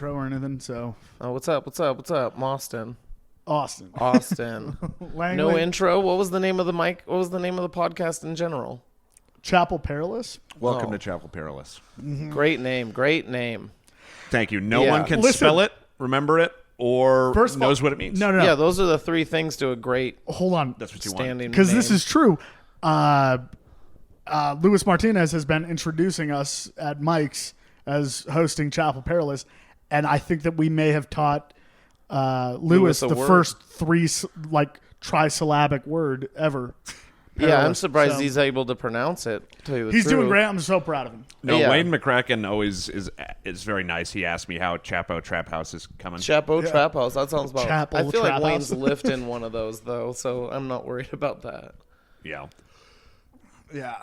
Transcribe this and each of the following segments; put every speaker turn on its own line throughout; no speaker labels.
intro or anything. So,
what's up? I'm Austin.
Austin.
No intro. What was the name of the mic? What was the name of the podcast in general?
Chapel Perilous.
Welcome to Chapel Perilous.
Mm-hmm. Great name.
Thank you. No one can spell it, remember it, or knows what it means.
No.
Yeah, those are the three things to a great.
Hold on.
That's what you
standing
want.
Because
name.
this is true. Luis Martinez has been introducing us at Mike's as hosting Chapel Perilous, and I think that we may have taught Luis the first three trisyllabic word ever.
Perilous. Yeah, I'm surprised he's able to pronounce it.
He's doing great. I'm so proud of him.
No, yeah. Wayne McCracken always is very nice. He asked me how Chapo Trap House is coming.
Chapo Trap House. That sounds about.
Chapel
I feel
Trap
like Wayne's
House.
lifting one of those though, so I'm not worried about that.
Yeah.
Yeah.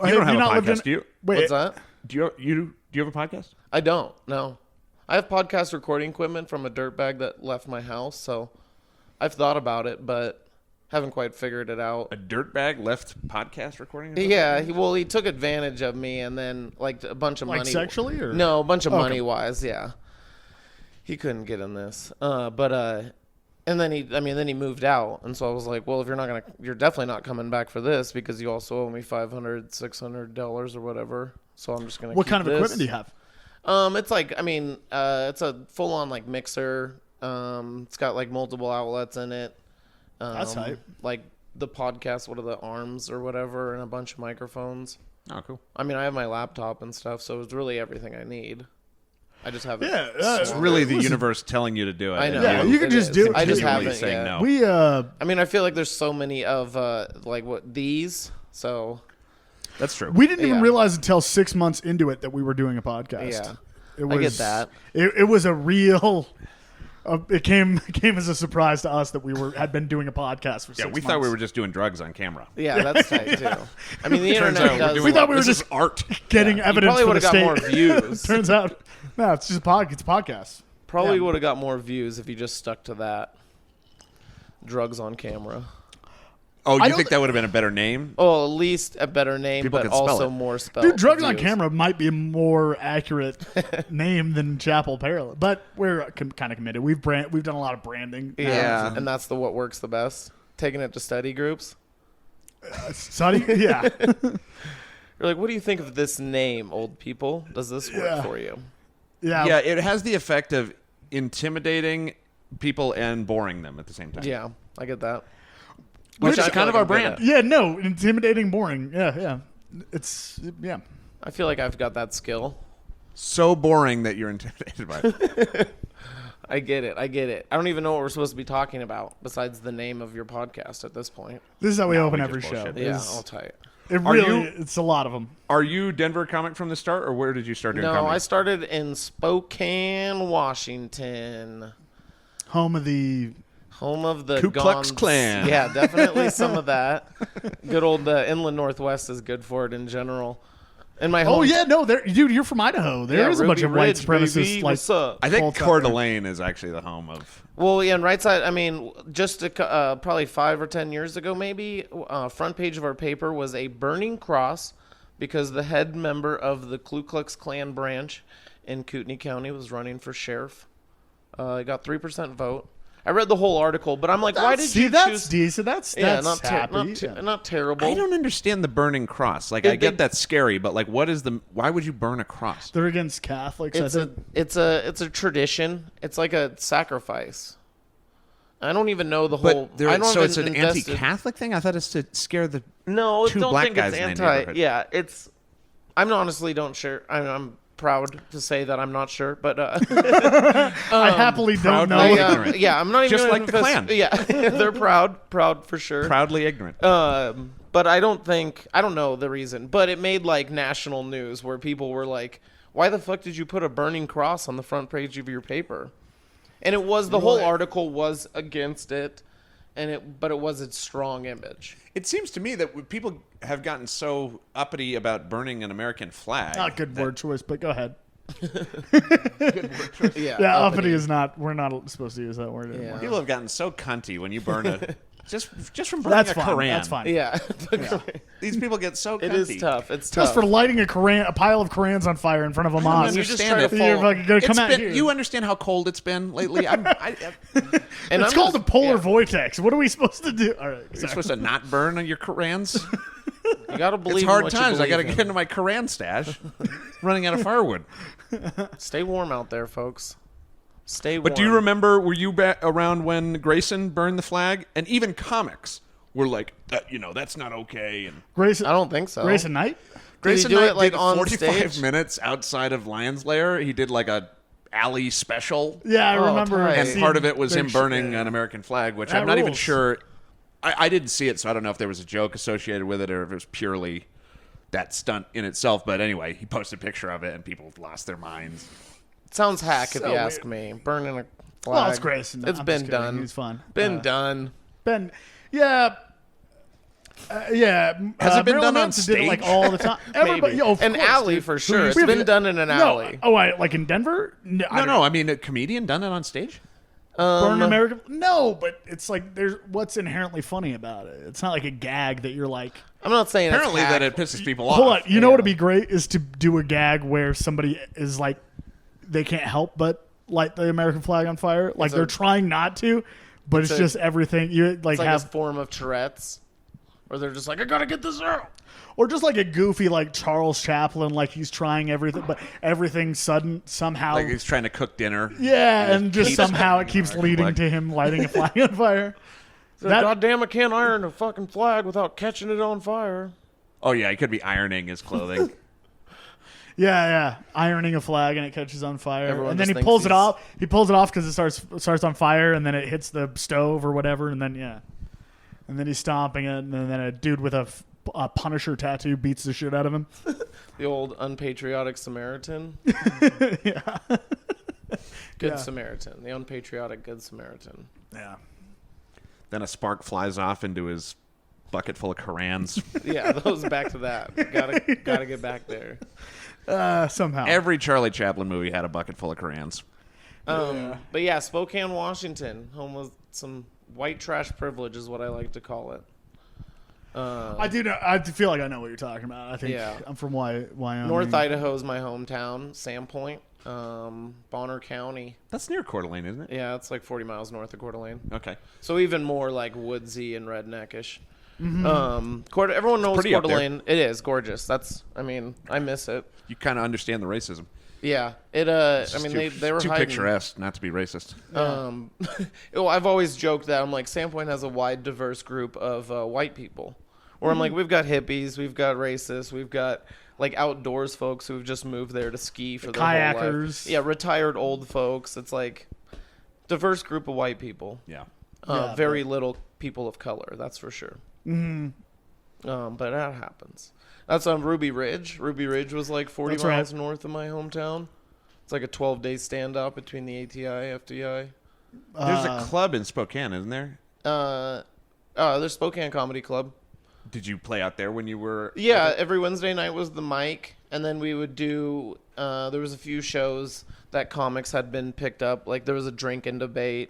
You don't have a podcast, do you?
Wait,
What's that?
Do you have a podcast?
I don't. No, I have podcast recording equipment from a dirtbag that left my house, so I've thought about it, but haven't quite figured it out.
A dirtbag left podcast recording?
Yeah, he took advantage of me, and then a bunch of money.
Sexually, or
no, a bunch of money wise. Yeah, he couldn't get in this, and then he moved out, and so I was like, well, if you're definitely not coming back for this because you also owe me $500, $600 or whatever. So I'm just gonna.
What kind of equipment do you have?
It's a full on mixer. It's got multiple outlets in it.
That's hype.
Like the podcast, what are the arms or whatever, and a bunch of microphones.
Oh, cool.
I have my laptop and stuff, so it's really everything I need. I just haven't.
Yeah,
it's really the universe telling you to do it.
I know.
Yeah, you can just do it.
I just haven't
saying
yet.
no.
I feel like there's so many of these. So
that's true.
We didn't even realize until 6 months into it that we were doing a podcast.
Yeah, I get that.
It was a real. It came as a surprise to us that had been doing a podcast for 6 months.
Yeah, we thought we were just doing drugs on camera.
Yeah, that's tight too. The internet does.
We thought we were just
art,
getting evidence.
Probably
would have
got more views.
Turns out, no, it's just it's a podcast.
Probably would have got more views if you just stuck to that. Drugs on camera.
Oh, you think that would have been a better name?
Oh, at least a better name,
People
but
can spell
also
it.
more spell.
Dude, Drugs on
views.
Camera might be a more accurate name than Chapel Perilous, but we're kind of committed. We've done a lot of branding.
Yeah, and that's what works the best. Taking it to study groups.
Study, yeah.
You're like, what do you think of this name, old people? Does this work for you?
Yeah.
Yeah, it has the effect of intimidating people and boring them at the same time.
Yeah, I get that.
Which is kind of our
I'm good
brand.
at.
Yeah, no, intimidating, boring. Yeah. Yeah.
I feel like I've got that skill.
So boring that you're intimidated by it.
I get it. I don't even know what we're supposed to be talking about besides the name of your podcast at this point.
This is how we open
we
every
just
show.
bullshit.
Yeah, all tight.
It's a lot of them.
Are you Denver comic from the start, or where did you start doing comedy?
No, I started in Spokane, Washington.
Home of the
Ku Klux
Gons.
Klan.
Yeah, definitely some of that. Good old Inland Northwest is good for it in general. In my home.
Oh yeah, no, dude, you're from Idaho. There is a bunch of
Ruby
white
Ridge,
supremacists.
baby. What's up?
I think
cults out
Coeur
there.
d'Alene is actually the home of.
Well, yeah, and right side. Just probably 5 or 10 years ago, maybe front page of our paper was a burning cross because the head member of the Ku Klux Klan branch in Kootenai County was running for sheriff. He got 3% vote. I read the whole article, but I'm like, why did you
that's
choose?
decent. That's
not
happy.
not terrible.
I don't understand the burning cross. I get that's scary, but why would you burn a cross?
They're against Catholics.
It's a tradition. It's like a sacrifice. I don't even know the whole.
So it's an anti-Catholic thing. I thought it's to scare the
no.
two
Don't
black
think
guys
it's
in the
anti.
neighborhood.
Yeah, it's. I'm honestly don't share. I'm proud to say that I'm not sure, but
I happily don't know.
ignorant.
Yeah, I'm not even
Just
gonna
like the Klan.
Yeah, they're proud for sure.
Proudly ignorant.
But I don't know the reason, but it made national news where people were like, why the fuck did you put a burning cross on the front page of your paper? And it was the whole article was against it, but it was its strong image.
It seems to me that people have gotten so uppity about burning an American flag.
Not good word choice, but go ahead.
Good word choice.
Yeah, uppity is not. We're not supposed to use that word anymore.
Yeah.
People have gotten so cunty when you burn Just from burning
That's
a
fine.
Koran.
That's fine.
Yeah.
These people get so
It
cunty.
is tough. It's
Just
tough.
for lighting a pile of Korans on fire in front of a mosque.
you just
understand
try
it.
to
You're
fall.
fucking gonna come out here.
You understand how cold it's been lately?
And
It's
I'm
called
just-
a polar
yeah.
vortex. What are we supposed to do? All right,
You're
sorry.
supposed to not burn on your Korans.
You gotta believe
It's
in
hard
what you
times. I got to
believe
get
in.
into my Koran stash. Running out of firewood.
Stay warm out there, folks. Stay warm.
But do you remember? Were you around when Grayson burned the flag? And even comics were like, that's not okay. And
Grayson,
I don't think so.
Grayson Knight?
Grayson
do
Knight
it, like,
did
on
45
stage?
minutes outside of Lion's Lair. He did like a alley special.
Yeah, I
Oh,
remember.
tight.
And
seeing
part of it was him
big
burning
shit.
an American flag, which
That
I'm not even
rules.
sure. I didn't see it, so I don't know if there was a joke associated with it or if it was purely that stunt in itself. But anyway, he posted a picture of it, and people lost their minds.
Sounds hack if
So
you ask
weird.
me. Burning a flag.
Well, it's Grayson.
It's
I'm
been
just kidding.
done.
He's fun.
Been done.
Ben, yeah. Yeah.
Has it been
Marilyn
done on
Manson did it, like
stage?
all the time. Everybody,
Maybe.
of
An
course,
alley
dude.
for sure. It's
We have
been
to-
done in an alley.
No, like in Denver? No, I don't
No, I mean a comedian done it on stage.
Burn American? No, but it's like there's what's inherently funny about it. It's not like a gag that you're like.
I'm not saying
Apparently,
it's
that
hack.
it pisses people off.
Hold on. You know what would be great is to do a gag where somebody is like, they can't help but light the American flag on fire. Like they're trying not to, but it's
a-
just everything. You like
It's like
have,
a form of Tourette's. Or they're just like, I gotta get this out.
or just like a goofy like Charles Chaplin, like he's trying everything, but everything sudden somehow.
Like he's trying to cook dinner.
yeah, and just
keeps
somehow it
lighting
keeps
an
leading
American
to him lighting a flag on fire. That-
God damn, I can't iron a fucking flag without catching it on fire.
Oh yeah, he could be ironing his clothing.
Yeah, ironing a flag and it catches on fire,
Everyone
and then
just
he pulls it
thinks
off. He pulls it off because it starts on fire, and then it hits the stove or whatever, and then and then he's stomping it, and then a dude with a Punisher tattoo beats the shit out of him.
The old unpatriotic Samaritan.
Yeah,
Good
Yeah.
Samaritan. The unpatriotic Good Samaritan.
yeah.
Then a spark flies off into his bucket full of Korans.
Yeah, those back to that. Gotta get back there.
Somehow.
Every Charlie Chaplin movie had a bucket full of Korans.
But yeah, Spokane, Washington, home of some white trash privilege is what I like to call it.
I do know. I feel like I know what you're talking about. I think
Yeah.
I'm from Wyoming.
North Idaho is my hometown. Sandpoint, Bonner County.
That's near Coeur d'Alene, isn't it?
Yeah, it's like 40 miles north of Coeur d'Alene.
Okay.
So even more like woodsy and redneckish. Everyone knows
pretty
Coeur
up there.
d'Alene. It is gorgeous. I miss it.
You kind of understand the racism.
Yeah, it. They were
too
hiding.
picturesque not to be racist.
Well, I've always joked that I'm like Sandpoint has a wide, diverse group of white people. Where I'm like, we've got hippies, we've got racists, we've got like outdoors folks who've just moved there to ski for their whole life.
kayakers.
Yeah, retired old folks. It's like diverse group of white people.
Yeah.
Yeah,
Very little people of color, that's for sure. But that happens. That's on Ruby Ridge. Ruby Ridge was like 40
That's right.
miles north of my hometown. It's like a 12-day standoff between the ATI, FDI.
There's a club in Spokane, isn't there?
There's Spokane Comedy Club.
Did you play out there when you were?
Yeah, every Wednesday night was the mic, and then we would do. There was a few shows that comics had been picked up. Like there was a drink and debate,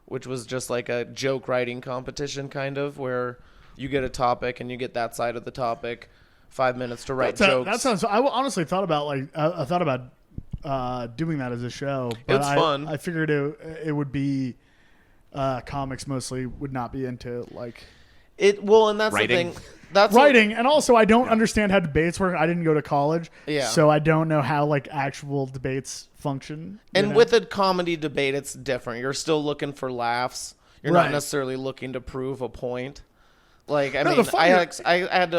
which was just like a joke writing competition, kind of, where you get a topic and you get that side of the topic, 5 minutes to write jokes.
That sounds. I honestly thought about I thought about doing that as a show. But
It's fun.
I figured it would be comics mostly would not be into like
And that's
Writing.
the thing. That's
writing, and also I don't understand how debates work. I didn't go to college,
Yeah.
so I don't know how like actual debates function.
And with a comedy debate, it's different. You're still looking for laughs. You're
Right.
not necessarily looking to prove a point. Like I
No,
mean,
the funny-
I had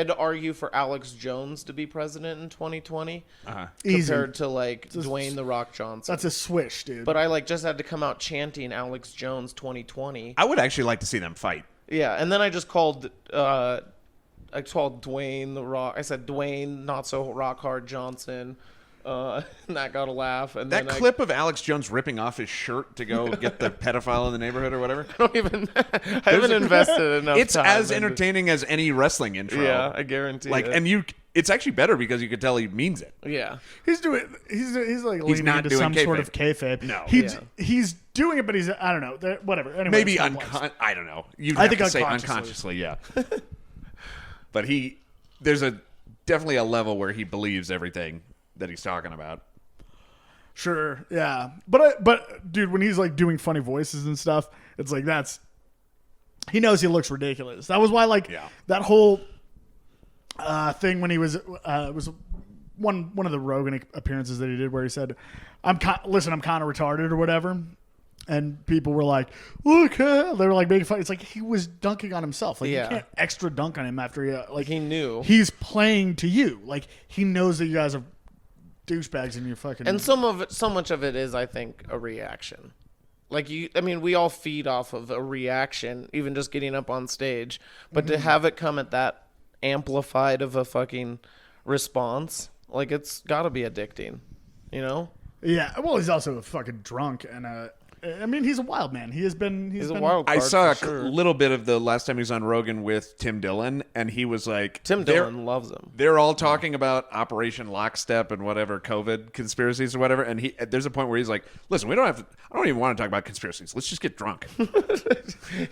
to argue for Alex Jones to be president in 2020
easy.
compared to like Dwayne the Rock Johnson.
That's a swish, dude.
But I just had to come out chanting Alex Jones 2020.
I would actually like to see them fight.
Yeah, and then I just called Dwayne the Rock. I said Dwayne not so rock hard Johnson. And that got a laugh. And
That
then
clip of Alex Jones ripping off his shirt to go get the pedophile in the neighborhood or whatever.
I haven't invested enough
It's
time
as
into-
entertaining as any wrestling intro.
Yeah, I guarantee
Like,
it.
and it's actually better because you could tell he means it.
Yeah.
He's like leaning
not
into
doing
some sort of
kayfabe.
kayfabe.
No.
He's doing it, but he's I don't know. Whatever. Anyway,
Maybe
I
I don't know. You'd
I
have
think
to say
unconsciously.
unconsciously, yeah. But there's definitely a level where he believes everything that he's talking about.
Sure, yeah, but dude, when he's like doing funny voices and stuff, it's like he knows he looks ridiculous. That was why that whole thing when he was one of the Rogan appearances that he did where he said, I'm kind of retarded or whatever. And people were like, look, they were like making fun. It's like he was dunking on himself. Like, you can't extra dunk on him after
he knew.
He's playing to you. Like, he knows that you guys are douchebags and you're fucking.
And so much of it is, I think, a reaction. Like, we all feed off of a reaction, even just getting up on stage. But to have it come at that amplified of a fucking response, like, it's got to be addicting, you know?
Yeah. Well, he's also a fucking drunk and he's a wild man. He's a
wild card.
I saw
for sure.
little bit of the last time he was on Rogan with Tim Dillon, and he was like,
Tim Dillon loves him.
They're all talking about Operation Lockstep and whatever COVID conspiracies or whatever, and there's a point where he's like, "Listen, I don't even want to talk about conspiracies. Let's just get drunk."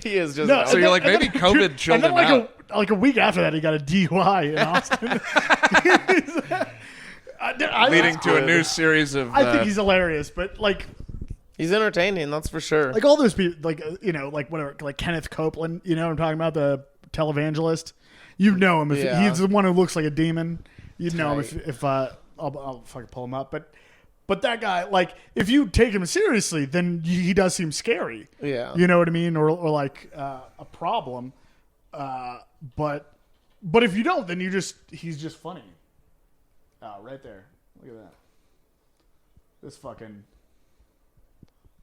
He is just.
No, so you're like, maybe COVID chilled him out.
Like a week after that, he got a DUI in Austin.
Leading to a new series of.
I think he's hilarious, but like.
He's entertaining, that's for sure.
Like all those people, like whatever, like Kenneth Copeland. You know what I'm talking about, the televangelist. You know him if he's the one who looks like a demon. You'd know him if I'll fucking pull him up. But that guy, like, if you take him seriously, then he does seem scary.
Yeah,
you know what I mean, or like a problem. But if you don't, then he's just funny. Oh, right there, look at that. This fucking.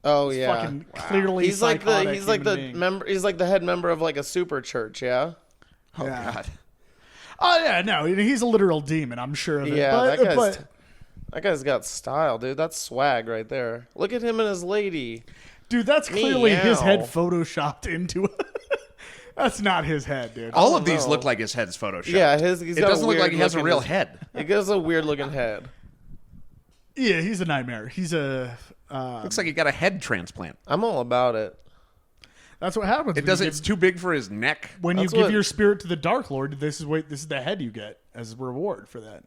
Oh yeah,
fucking clearly
he's like the
being.
member. He's like the head member of like a super church. Yeah.
Oh God.
Oh yeah, no, he's a literal demon. I'm sure of it.
Yeah, that guy's got style, dude. That's swag right there. Look at him and his lady.
Dude, that's clearly his head photoshopped into it. That's not his head, dude.
All of these look like his head's photoshopped.
Yeah, it
doesn't look like he has a real head.
It gives a weird looking head.
Yeah, he's a nightmare. He's a.
Looks like he got a head transplant.
I'm all about it.
That's what happens.
It's too big for his neck.
When you give your spirit to the Dark Lord, this is the head you get as a reward for that.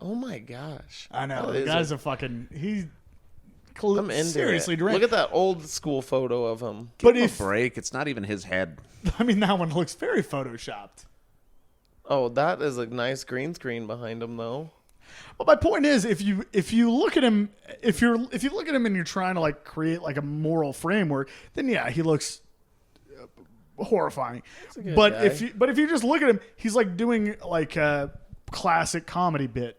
Oh my gosh!
I know the guy's a fucking.
I'm into
seriously
it.
deranged.
Look at that old school photo of him.
Give him a break. It's not even his head.
I mean, that one looks very photoshopped.
Oh, that is a nice green screen behind him, though.
Well, my point is, if you look at him, if you look at him and you're trying to like create like a moral framework, then yeah, he looks horrifying. But
guy.
if you just look at him, he's like doing like a classic comedy bit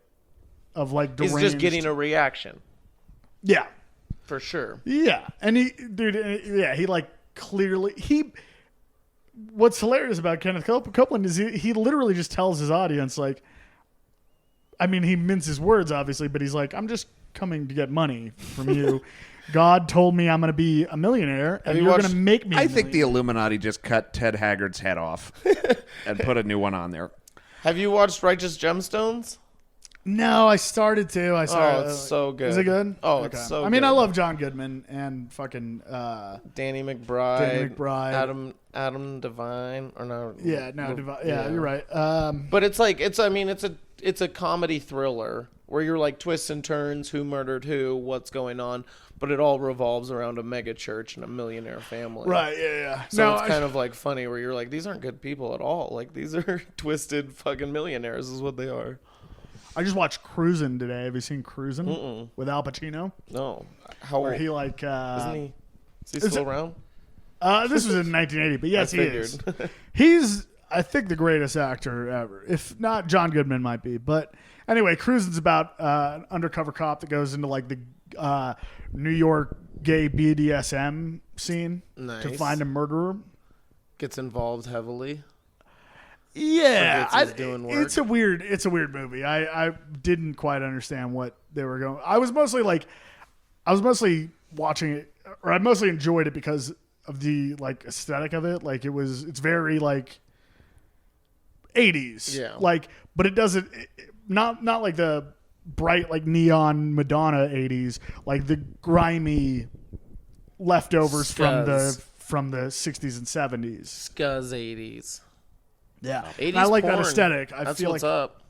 of like deranged.
He's just getting a reaction.
Yeah,
for sure.
Yeah, and he like clearly What's hilarious about Kenneth Copeland is he literally just tells his audience like. I mean, he minces words, obviously, but he's like, I'm just coming to get money from you. God told me I'm going to be a millionaire, and you're going to make me
I think the Illuminati just cut Ted Haggard's head off and put a new one on there.
Have you watched Righteous Gemstones?
No, I started to.
It's so good.
Is it good?
Oh, okay. It's so good.
I mean, I love John Goodman and fucking...
Danny McBride. Adam Devine. Or no.
Yeah, no, Devine. Yeah, you're right.
But it's like, it's a comedy thriller where you're like twists and turns, who murdered who, what's going on, but it all revolves around a mega church and a millionaire family.
Right, yeah.
So it's kind of like funny where you're like, these aren't good people at all. Like, these are twisted fucking millionaires is what they are.
I just watched Cruisin' today. Have you seen Cruisin' with Al Pacino?
No.
Where he like...
Isn't he? Is he still around?
This was in 1980, but yes, he is. He's... I think the greatest actor ever. If not, John Goodman might be. But anyway, Cruisin's about an undercover cop that goes into like the New York gay BDSM scene to find a murderer.
Gets involved heavily.
Yeah,
doing work.
It's a weird movie. I didn't quite understand what they were going. I was mostly watching it, or I mostly enjoyed it because of the like aesthetic of it. Like it's very like. 80s.
Yeah.
Like, but it doesn't, not like the bright, like neon Madonna 80s, like the grimy leftovers from the 60s and 70s.
Scuzz 80s.
Yeah.
80s
And I like
porn.
that aesthetic. I
That's
feel
what's
like
up.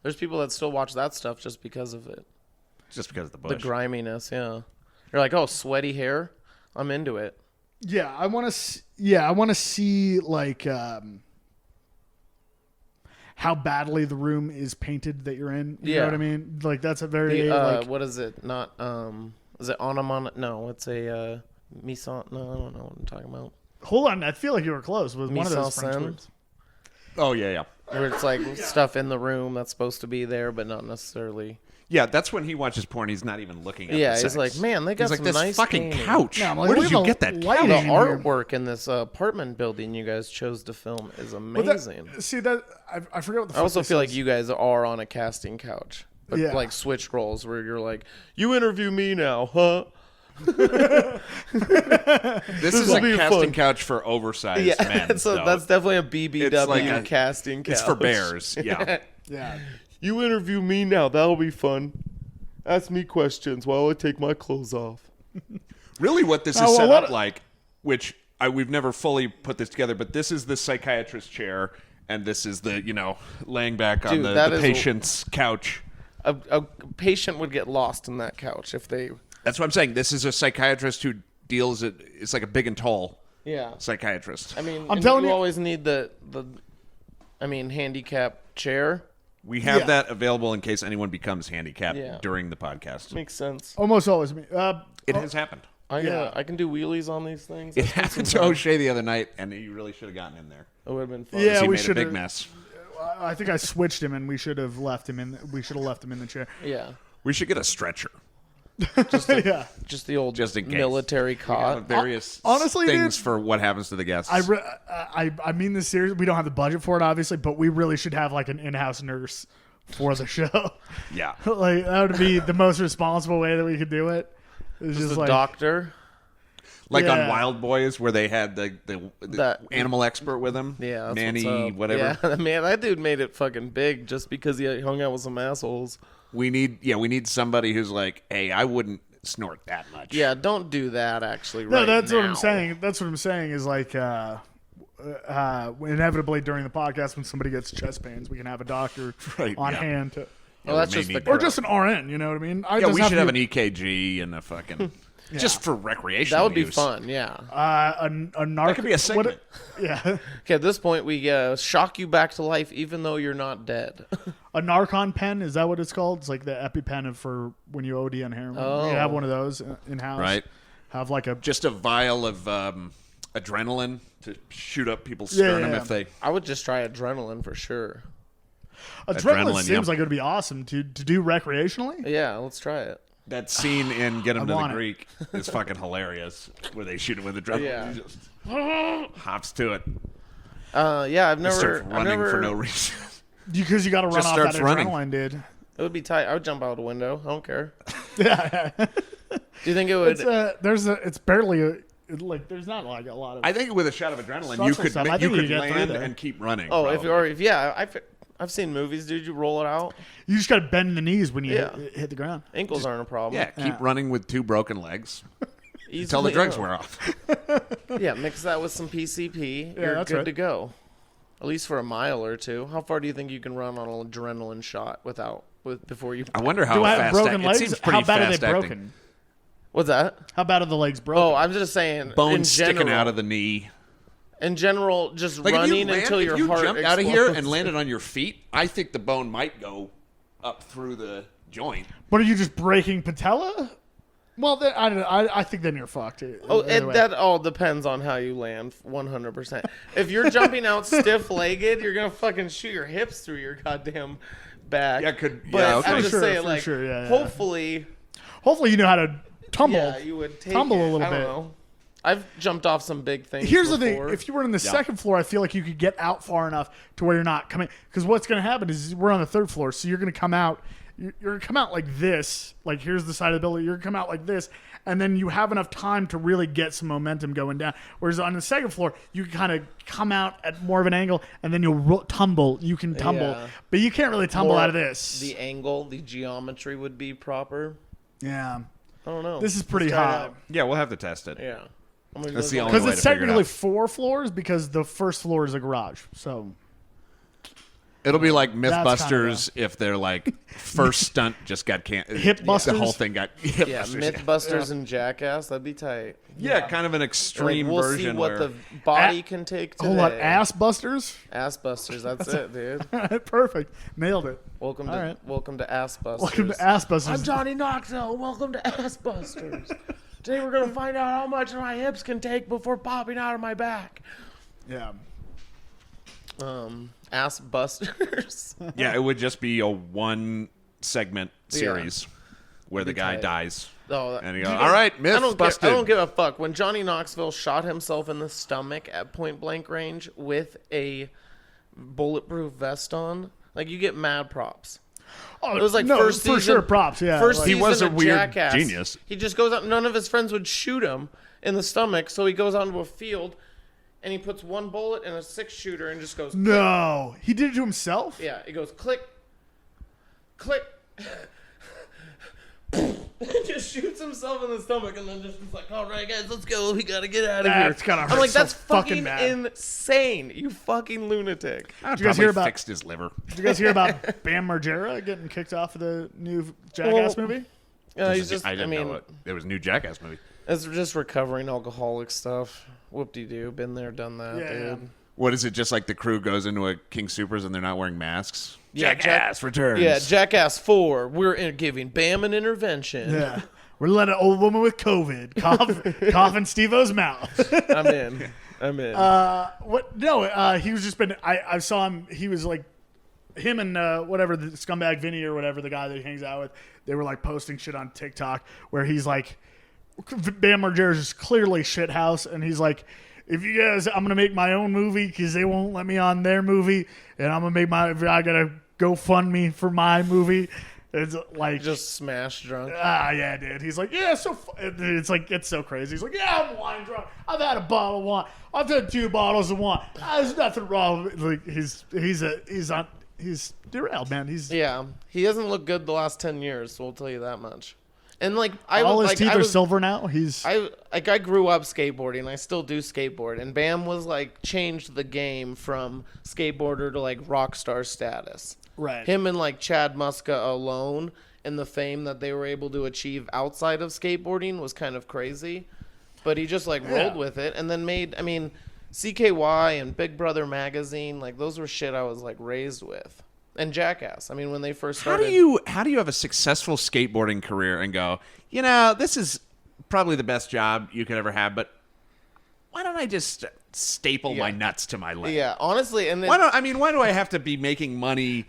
There's people that still watch that stuff just because of it.
Just because of the bush.
The griminess, yeah. You're like, oh, sweaty hair? I'm into it.
Yeah, I want to see like how badly the room is painted that you're in. You know what I mean? Like that's a very
what is it? Not is it onomon? No, it's a mise-en. No, I don't know what I'm talking about.
Hold on, I feel like you were close with one of those French
Mise-en-scène?
words.
Oh, yeah.
Where it's like stuff in the room that's supposed to be there, but not necessarily.
Yeah, that's when he watches porn. He's not even looking at the
Yeah,
sex.
he's like, man, they got
He's like,
some
this
nice
fucking
painting.
couch.
Yeah, I'm like,
Where
we
did you
have
get
a
that
lighting
couch?
The
in here.
artwork in this apartment building you guys chose to film is
But
amazing.
see that I forget what the.
I also
fuck
feel
this
like
is.
you guys are on a casting couch, but
Yeah.
like switch roles where you're like, you interview me now, huh?
This is a
will be
casting
fun.
couch for oversized
Yeah,
men.
so
though.
that's definitely a BBW
It's like a-
casting couch.
It's for bears. Yeah.
Yeah.
You interview me now, that'll be fun. Ask me questions while I take my clothes off.
Really, what this
Oh,
is
well,
set
what-
up like, which we've never fully put this together, but this is the psychiatrist chair, and this is the laying back on
Dude,
the
that is-
patient's couch.
A patient would get lost in that couch if they.
That's what I'm saying. This is a psychiatrist who deals it. It's like a big and tall
Yeah.
psychiatrist.
I mean,
I'm telling
you
you-
always need the handicap chair.
We have
Yeah.
that available in case anyone becomes handicapped
Yeah.
during the podcast.
Makes sense.
Almost always me.
It has happened.
I can do wheelies on these things.
It happened to O'Shea the other night, and you really should have gotten in there.
It would have been fun.
Yeah,
he
we
made a
should've-
big mess.
I think I switched him, and we should have left him in. We should have left him in the chair.
Yeah.
We should get a stretcher.
Yeah.
Just the old
Just in case.
military cot.
Various
honestly,
things
dude,
for what happens to the guests.
I mean this series. We don't have the budget for it, obviously, but we really should have like an in-house nurse for the show.
yeah.
Like that would be the most responsible way that we could do it. It's
Just
just
the
like
doctor.
Like on
Yeah.
Wild Boys, where they had the
That-
animal expert with them.
Yeah, that's
Manny,
what's up.
whatever.
Yeah, man, that dude made it fucking big just because he hung out with some assholes.
We need somebody who's like, hey, I wouldn't snort that much.
Yeah, don't do that. Actually,
no.
right
That's what
now.
I'm saying. That's what I'm saying is like. Inevitably during the podcast, when somebody gets chest pains, we can have a doctor
Right,
on
yeah.
hand to,
Oh, that's
we may
just the
need
or
that.
just an RN. You know what I mean?
Yeah, we should have an EKG and a fucking just for recreational
That would be
use.
fun. Yeah.
a narc.
That could be a segment.
Yeah,
Okay, at this point, we shock you back to life, even though you're not dead.
a Narcon pen. Is that what it's called? It's like the EpiPen for when you OD on heroin.
Oh.
We have one of those in house.
Right.
Have like a
Just a vial of adrenaline to shoot up people's
Yeah,
sternum
yeah.
if they.
I would just try adrenaline for sure.
adrenaline.
Adrenaline,
Seems
yeah.
like it would be awesome to do recreationally.
Yeah, let's try it.
That scene in Get 'Em to the
want it.
Greek is fucking hilarious, where they shoot him with adrenaline.
Yeah.
He just hops to it.
Yeah, I've
Starts
never.
running for no reason.
Because you got to run
Just
off that
starts running.
adrenaline, dude.
It would be tight. I would jump out a window. I don't care.
Yeah,
Do you think it would?
it's barely like there's not like a lot of.
I think with a shot of adrenaline,
Structural
you could
stuff. I think
you
you
could
get through
land
there.
and keep running.
Oh,
probably.
I've seen movies, dude. You roll it out.
You just got to bend the knees when you
Yeah.
hit the ground.
Ankles aren't a problem.
Yeah, keep running with 2 broken legs
Easily,
until the drugs wear off.
Yeah, mix that with some PCP.
Yeah,
You're
that's
good
right.
to go. At least for a mile or two. How far do you think you can run on an adrenaline shot before you?
I wonder how
Do I have
fast
broken
It
legs?
seems pretty
How bad are they
fast acting.
broken?
What's that?
How bad are the legs broken?
Oh, I'm just saying.
Bones
in
sticking
general,
out of the knee.
In general, just
Like
running until
if
your
you
heart
jumped out of here
explodes.
and landed on your feet, I think the bone might go up through the joint.
But are you just breaking patella? Well, then, I don't know. I think then you're fucked.
Oh,
Either way.
that all depends on how you land, 100%. If you're jumping out stiff-legged, you're gonna fucking shoot your hips through your goddamn back.
Yeah, could-
But
yeah, okay.
I'm
For
just
sure,
saying,
for
like,
sure, yeah, yeah.
hopefully,
Hopefully you know how to tumble.
yeah, you would take
tumble
it.
a little
I don't
bit.
know. I've jumped off some big things.
Here's the
before.
thing: if you were on the second floor, I feel like you could get out far enough to where you're not coming. Because what's going to happen is we're on the third floor, so you're going to come out, you're going to come out like this. Like, here's the side of the building. You're going to come out like this. And then you have enough time to really get some momentum going down. Whereas on the second floor, you can kind of come out at more of an angle, and then you'll tumble. You can tumble. Yeah. But you can't really tumble out of this.
The angle, the geometry would be proper.
Yeah.
I don't know.
This is pretty hot.
Yeah, we'll have to test it.
Yeah.
That's the only way to figure it out.
Because it's technically 4 floors because the first floor is a garage. So
it'll be like Mythbusters if their like first stunt just got canceled.
Hipbusters?
The whole thing got Hipbusters.
Yeah, Mythbusters and Jackass. That'd be tight.
Yeah, kind of an extreme
we'll
version.
We'll see what the body can take today.
Hold on, Ass Busters?
Ass Busters, that's it, dude.
Perfect. Nailed it.
Welcome to Ass Busters.
Welcome to Ass Busters.
I'm Johnny Knoxville. Welcome to Ass Busters. Today we're going to find out how much my hips can take before popping out of my back.
Yeah.
Ass Busters.
Yeah, it would just be a 1-segment series where the guy dies.
Oh,
and you go, all right, myth busted.
I don't give a fuck. When Johnny Knoxville shot himself in the stomach at point blank range with a bulletproof vest on, like, you get mad props.
Oh,
it was like
first season, for sure, props. Yeah,
first
he was a weird
Jackass.
Genius.
He just goes out. None of his friends would shoot him in the stomach, so he goes out into a field and he puts 1 bullet in a 6-shooter and just goes.
No, he did it to himself.
Yeah, he goes click, click. Just shoots himself in the stomach and then just is like, all right, guys, let's go. We gotta get out of here. I'm like, that's fucking insane. You fucking lunatic.
Did you guys hear about fixed his liver?
Did you guys hear about Bam Margera getting kicked off of the new Jackass movie?
He's just.
I didn't know it. There was a new Jackass movie.
It's just recovering alcoholic stuff. Whoop-de-doo. Been there, done that, dude.
What is it? Just like the crew goes into a King Supers and they're not wearing masks?
Yeah,
Jackass returns.
Yeah, Jackass 4. We're giving Bam an intervention.
Yeah. We're letting an old woman with COVID cough in Steve-O's mouth.
I'm in.
What? No, he was just been. I saw him. He was like, him and whatever the scumbag Vinny or whatever the guy that he hangs out with. They were like posting shit on TikTok where he's like, Bam Margera's just clearly shithouse, and he's like, if you guys, I'm gonna make my own movie because they won't let me on their movie, and I'm gonna make I gotta GoFundMe for my movie. It's like
just smash drunk.
Yeah, dude. He's like, yeah, it's like it's so crazy. He's like, yeah, I'm wine drunk. I've had a bottle of wine. I've had 2 bottles of wine. There's nothing wrong with it. Like he's derailed, man.
He hasn't looked good the last 10 years. So we'll tell you that much. And like
all his teeth are silver now.
I grew up skateboarding. I still do skateboard, and Bam was like changed the game from skateboarder to like rock star status.
Right.
Him and like Chad Muska alone, and the fame that they were able to achieve outside of skateboarding was kind of crazy. But he just like rolled with it, and then made. I mean, CKY and Big Brother magazine, like those were shit I was like raised with. And Jackass. I mean, when they first started.
How do you have a successful skateboarding career and go, this is probably the best job you could ever have, but why don't I just staple my nuts to my leg?
Yeah, honestly, and then,
why do I have to be making money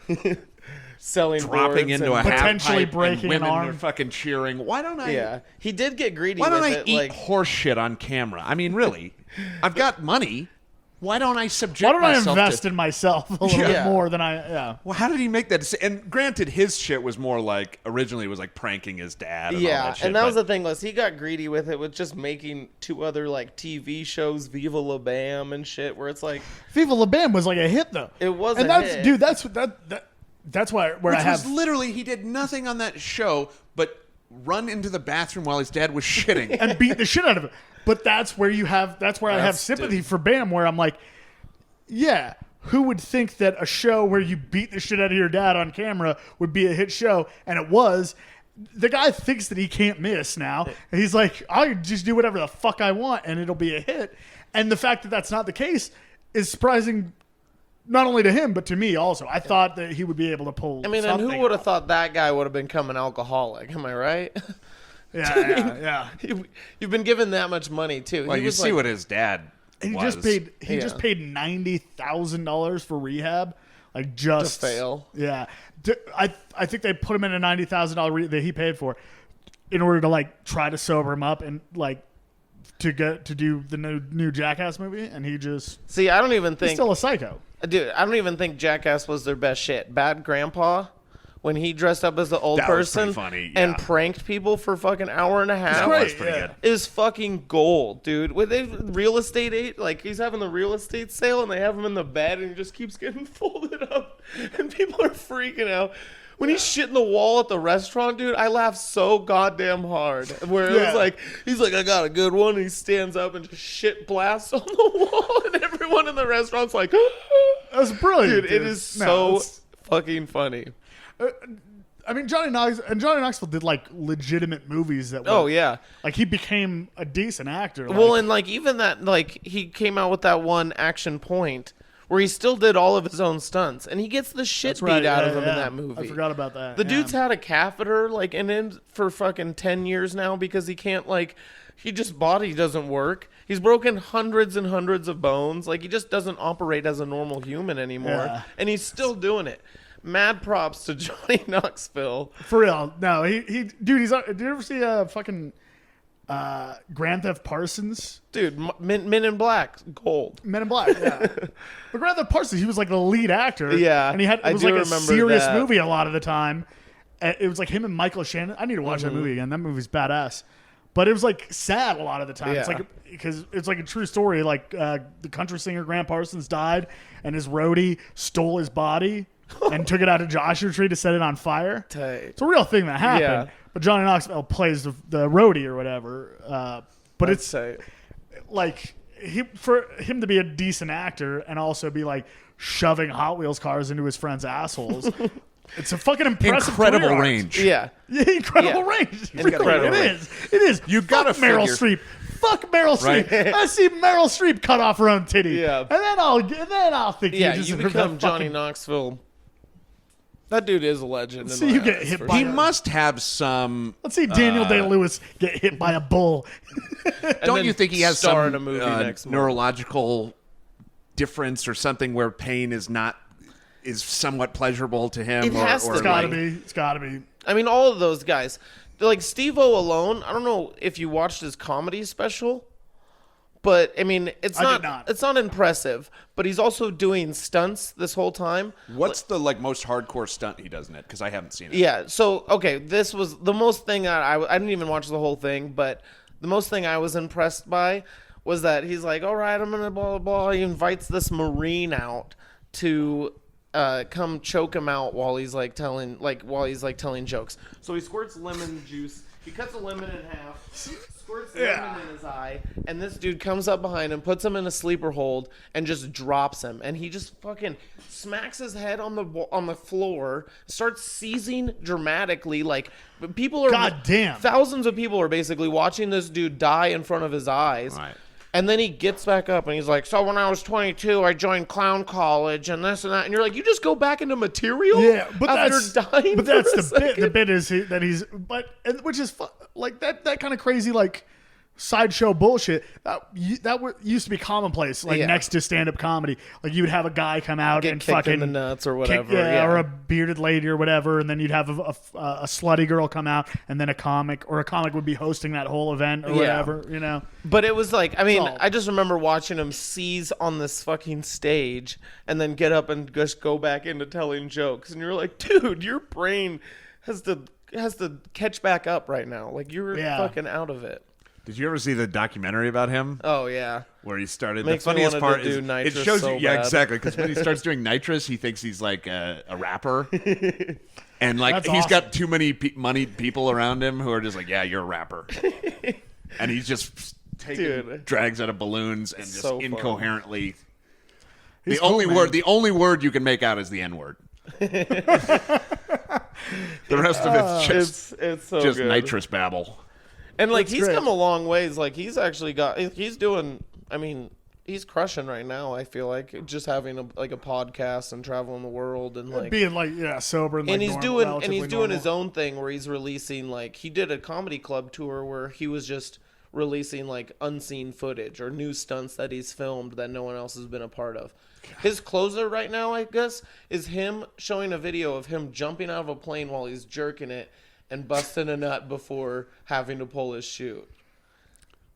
selling
dropping into a
potentially
half pipe
breaking
and women
an arm?
are fucking cheering? Why don't I?
Yeah, he did get greedy.
Why don't
with
I
it,
eat
like,
horse shit on camera? I mean, really, I've got money. Why don't I subject myself
Why don't I invest in myself a little bit more than I... Yeah.
Well, how did he make that decision? And granted, his shit was more like... Originally, it was like pranking his dad and all that shit.
And that was the thing, was he got greedy with it, with just making 2 other like TV shows, Viva La Bam and shit, where it's like...
Viva La Bam was like a hit, though.
It was
and
a hit.
Dude, that's why... Which
was literally, he did nothing on that show but run into the bathroom while his dad was shitting.
and beat the shit out of him. But that's where I have sympathy for Bam, where I'm like... Yeah, who would think that a show where you beat the shit out of your dad on camera would be a hit show? And it was. The guy thinks that he can't miss now. And he's like, I'll just do whatever the fuck I want and it'll be a hit. And the fact that that's not the case is surprising, not only to him, but to me also. I thought that he would be able to pull
and who would have thought that guy would have become an alcoholic? Am I right?
Yeah.
You've been given that much money, too.
Well, you see what his dad...
And he just paid $90,000 for rehab, like just
to fail.
Yeah, I think they put him in a $90,000 that he paid for, in order to like try to sober him up and like to do the new Jackass movie, and he just
see. I don't even think
he's still a psycho,
dude. I don't even think Jackass was their best shit. Bad Grandpa when he dressed up as the old
That was
person
pretty funny,
and
yeah.
pranked people for fucking hour and a half.
That was pretty good.
Is fucking gold, dude. With a real estate, like he's having the real estate sale and they have him in the bed and he just keeps getting folded up and people are freaking out. When he's shitting the wall at the restaurant, dude, I laughed so goddamn hard. Where it was like, he's like, I got a good one. And he stands up and just shit blasts on the wall. And everyone in the restaurant's like,
That's brilliant.
dude, it is so fucking funny.
I mean, Johnny Knoxville did like legitimate movies that were,
Oh, yeah.
like he became a decent actor.
Well,
like,
and like even that, like he came out with that one Action Point where he still did all of his own stunts, and he gets the shit beat out of him in that movie.
I forgot about that.
The dude's had a catheter like in him for fucking 10 years now because he can't body doesn't work. He's broken hundreds and hundreds of bones. Like he just doesn't operate as a normal human anymore, and he's still doing it. Mad props to Johnny Knoxville.
For real. No, dude, did you ever see fucking Grand Theft Parsons?
Dude, Men in Black, gold.
Men in Black, yeah. But Grand Theft Parsons, he was like the lead actor.
Yeah,
and it was
I
like
do
a
remember
serious
that.
movie a lot of the time. It was like him and Michael Shannon. I need to watch that movie again. That movie's badass. But it was like sad a lot of the time.
Yeah.
It's like because it's like a true story. Like the country singer Grant Parsons died, and his roadie stole his body and took it out to Joshua Tree to set it on fire.
Tight.
It's a real thing that happened.
Yeah.
But Johnny Knoxville plays the roadie or whatever. But it's
tight.
like for him to be a decent actor and also be like shoving Hot Wheels cars into his friends' assholes. It's a fucking impressive
Incredible
career arc.
range.
Yeah.
Incredible
Yeah.
range.
Incredible
Really,
range.
It is.
You gotta
Fuck Meryl
figure-
Streep. Fuck Meryl
Right.
Streep. I see Meryl Streep cut off her own titty.
Yeah.
And then I'll think
Yeah,
you
you
deserve
become
that
Johnny
fucking-
Knoxville. That dude is a legend. in
See
my
you get
eyes,
hit
for
by
He
sure.
must have some.
Let's see Daniel Day-Lewis get hit by a bull.
Don't
then
you think he has
star
some
in a movie next month.
neurological difference or something where pain is somewhat pleasurable to him?
It has to
It's
be.
gotta
like-
be. It's gotta be.
I mean, all of those guys. Like Steve-O alone, I don't know if you watched his comedy special, but I mean,
I did not.
it's not impressive, but he's also doing stunts this whole time.
What's the most hardcore stunt he does in it? Because I haven't seen it.
Yeah, so okay, this was the most thing that I didn't even watch the whole thing, but the most thing I was impressed by was that he's like, all right, I'm gonna blah blah blah. He invites this Marine out to come choke him out while he's telling jokes. So he squirts lemon juice. He cuts a lemon in half, squirts lemon in his eye, and this dude comes up behind him, puts him in a sleeper hold, and just drops him. And he just fucking smacks his head on the floor, starts seizing dramatically. Like people are,
Goddamn.
thousands of people are basically watching this dude die in front of his eyes.
Right.
And then he gets back up and he's like, so when I was 22, I joined clown college and this and that. And you're like, you just go back into material?
Yeah, but
after dying.
But that's
for a
the bit. The
second?
bit is which is like that kind of crazy like sideshow bullshit that used to be commonplace, like
Yeah.
next to stand-up comedy. Like you would have a guy come out
Get
and
kicked
fucking
in the nuts or
kick-
whatever.
yeah, or a bearded lady or whatever, and then you'd have a slutty girl come out, and then a comic would be hosting that whole event or
Yeah.
whatever, you know.
But it was like, I mean,
all-
I just remember watching him seize on this fucking stage and then get up and just go back into telling jokes. And you're like, dude, your brain has to catch back up right now. Like you're
Yeah.
fucking out of it.
Did you ever see the documentary about him?
Oh yeah.
Where he started.
Makes
The
me
funniest
wanted
part
to
is
do nitrous
it shows
so
you. Yeah,
bad.
exactly. Because when he starts doing nitrous, he thinks he's like a rapper, and like
That's
he's
awesome.
got too many moneyed people around him who are just like, yeah, you're a rapper, and he's just
Dude.
drags out of balloons and just
So fun.
incoherently.
He's
The only
cool,
word,
man.
the only word you can make out is the N word. The rest of it's just
It's so
just
good.
nitrous babble.
And like
That's
he's
great.
come a long ways. Like he's actually he's doing. I mean, he's crushing right now. I feel like just having a podcast and traveling the world and like.
Being like sober and, like,
And he's
relatively
doing
normal.
his own thing where he's releasing like he did a comedy club tour where he was just releasing like unseen footage or new stunts that he's filmed that no one else has been a part of. His closer right now, I guess, is him showing a video of him jumping out of a plane while he's jerking it and busting a nut before having to pull his chute.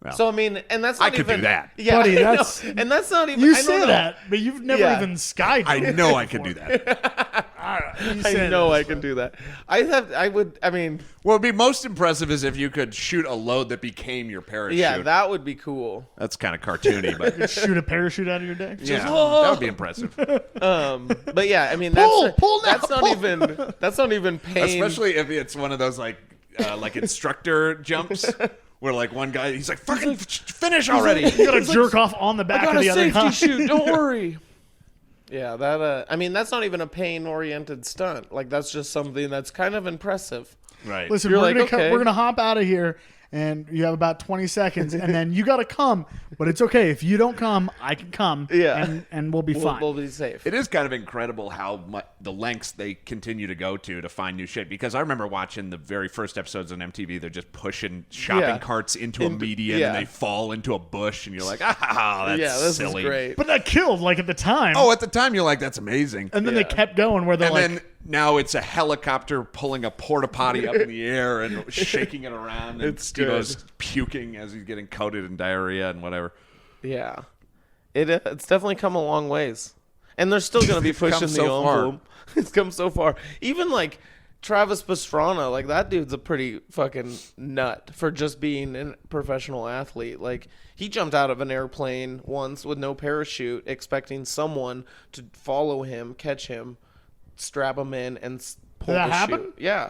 Well,
So I mean, and that's
I
not
could
even,
do that.
Yeah,
Buddy,
I know.
that's-
And that's not even.
You
I don't
say
know.
that, but you've never
Yeah.
even skydived.
I know I could do that.
I know I can do that. I mean,
What would be most impressive is if you could shoot a load that became your parachute.
yeah, that would be cool.
That's kind of cartoony, but
Shoot a parachute out of your dick.
yeah, that would be impressive.
But yeah, I mean,
Pull now,
that's not
pull.
that's not even pain.
Especially if it's one of those like instructor jumps where like one guy he's like fucking finish already.
You gotta jerk off on the back
got
of the
a
other
safety
guy.
shoot. Don't worry. Yeah, that. I mean, that's not even a pain-oriented stunt. Like that's just something that's kind of impressive.
Right.
Listen,
You're
we're
like,
gonna
okay.
we're gonna hop out of here, and you have about 20 seconds, and then you gotta come. But it's okay if you don't come. I can come.
Yeah.
and we'll be fine.
We'll be safe.
It is kind of incredible how much the lengths they continue to go to find new shit. Because I remember watching the very first episodes on MTV. They're just pushing shopping carts into a median, and they fall into a bush, and you're like, that's
this
silly.
is great.
But that killed like at the time.
Oh, at the time you're like, that's amazing.
and then they kept going where they're
And
like,
then now it's a helicopter pulling a porta potty up in the air and shaking it around, and Steve-O's puking as he's getting coated in diarrhea and whatever.
Yeah, it's definitely come a long ways, and they're still going to be pushing the
so far.
envelope. It's come so far. Even like Travis Pastrana, like that dude's a pretty fucking nut for just being a professional athlete. Like he jumped out of an airplane once with no parachute, expecting someone to follow him, catch him, strap him in, and pull
that
the
happen?
chute. Yeah.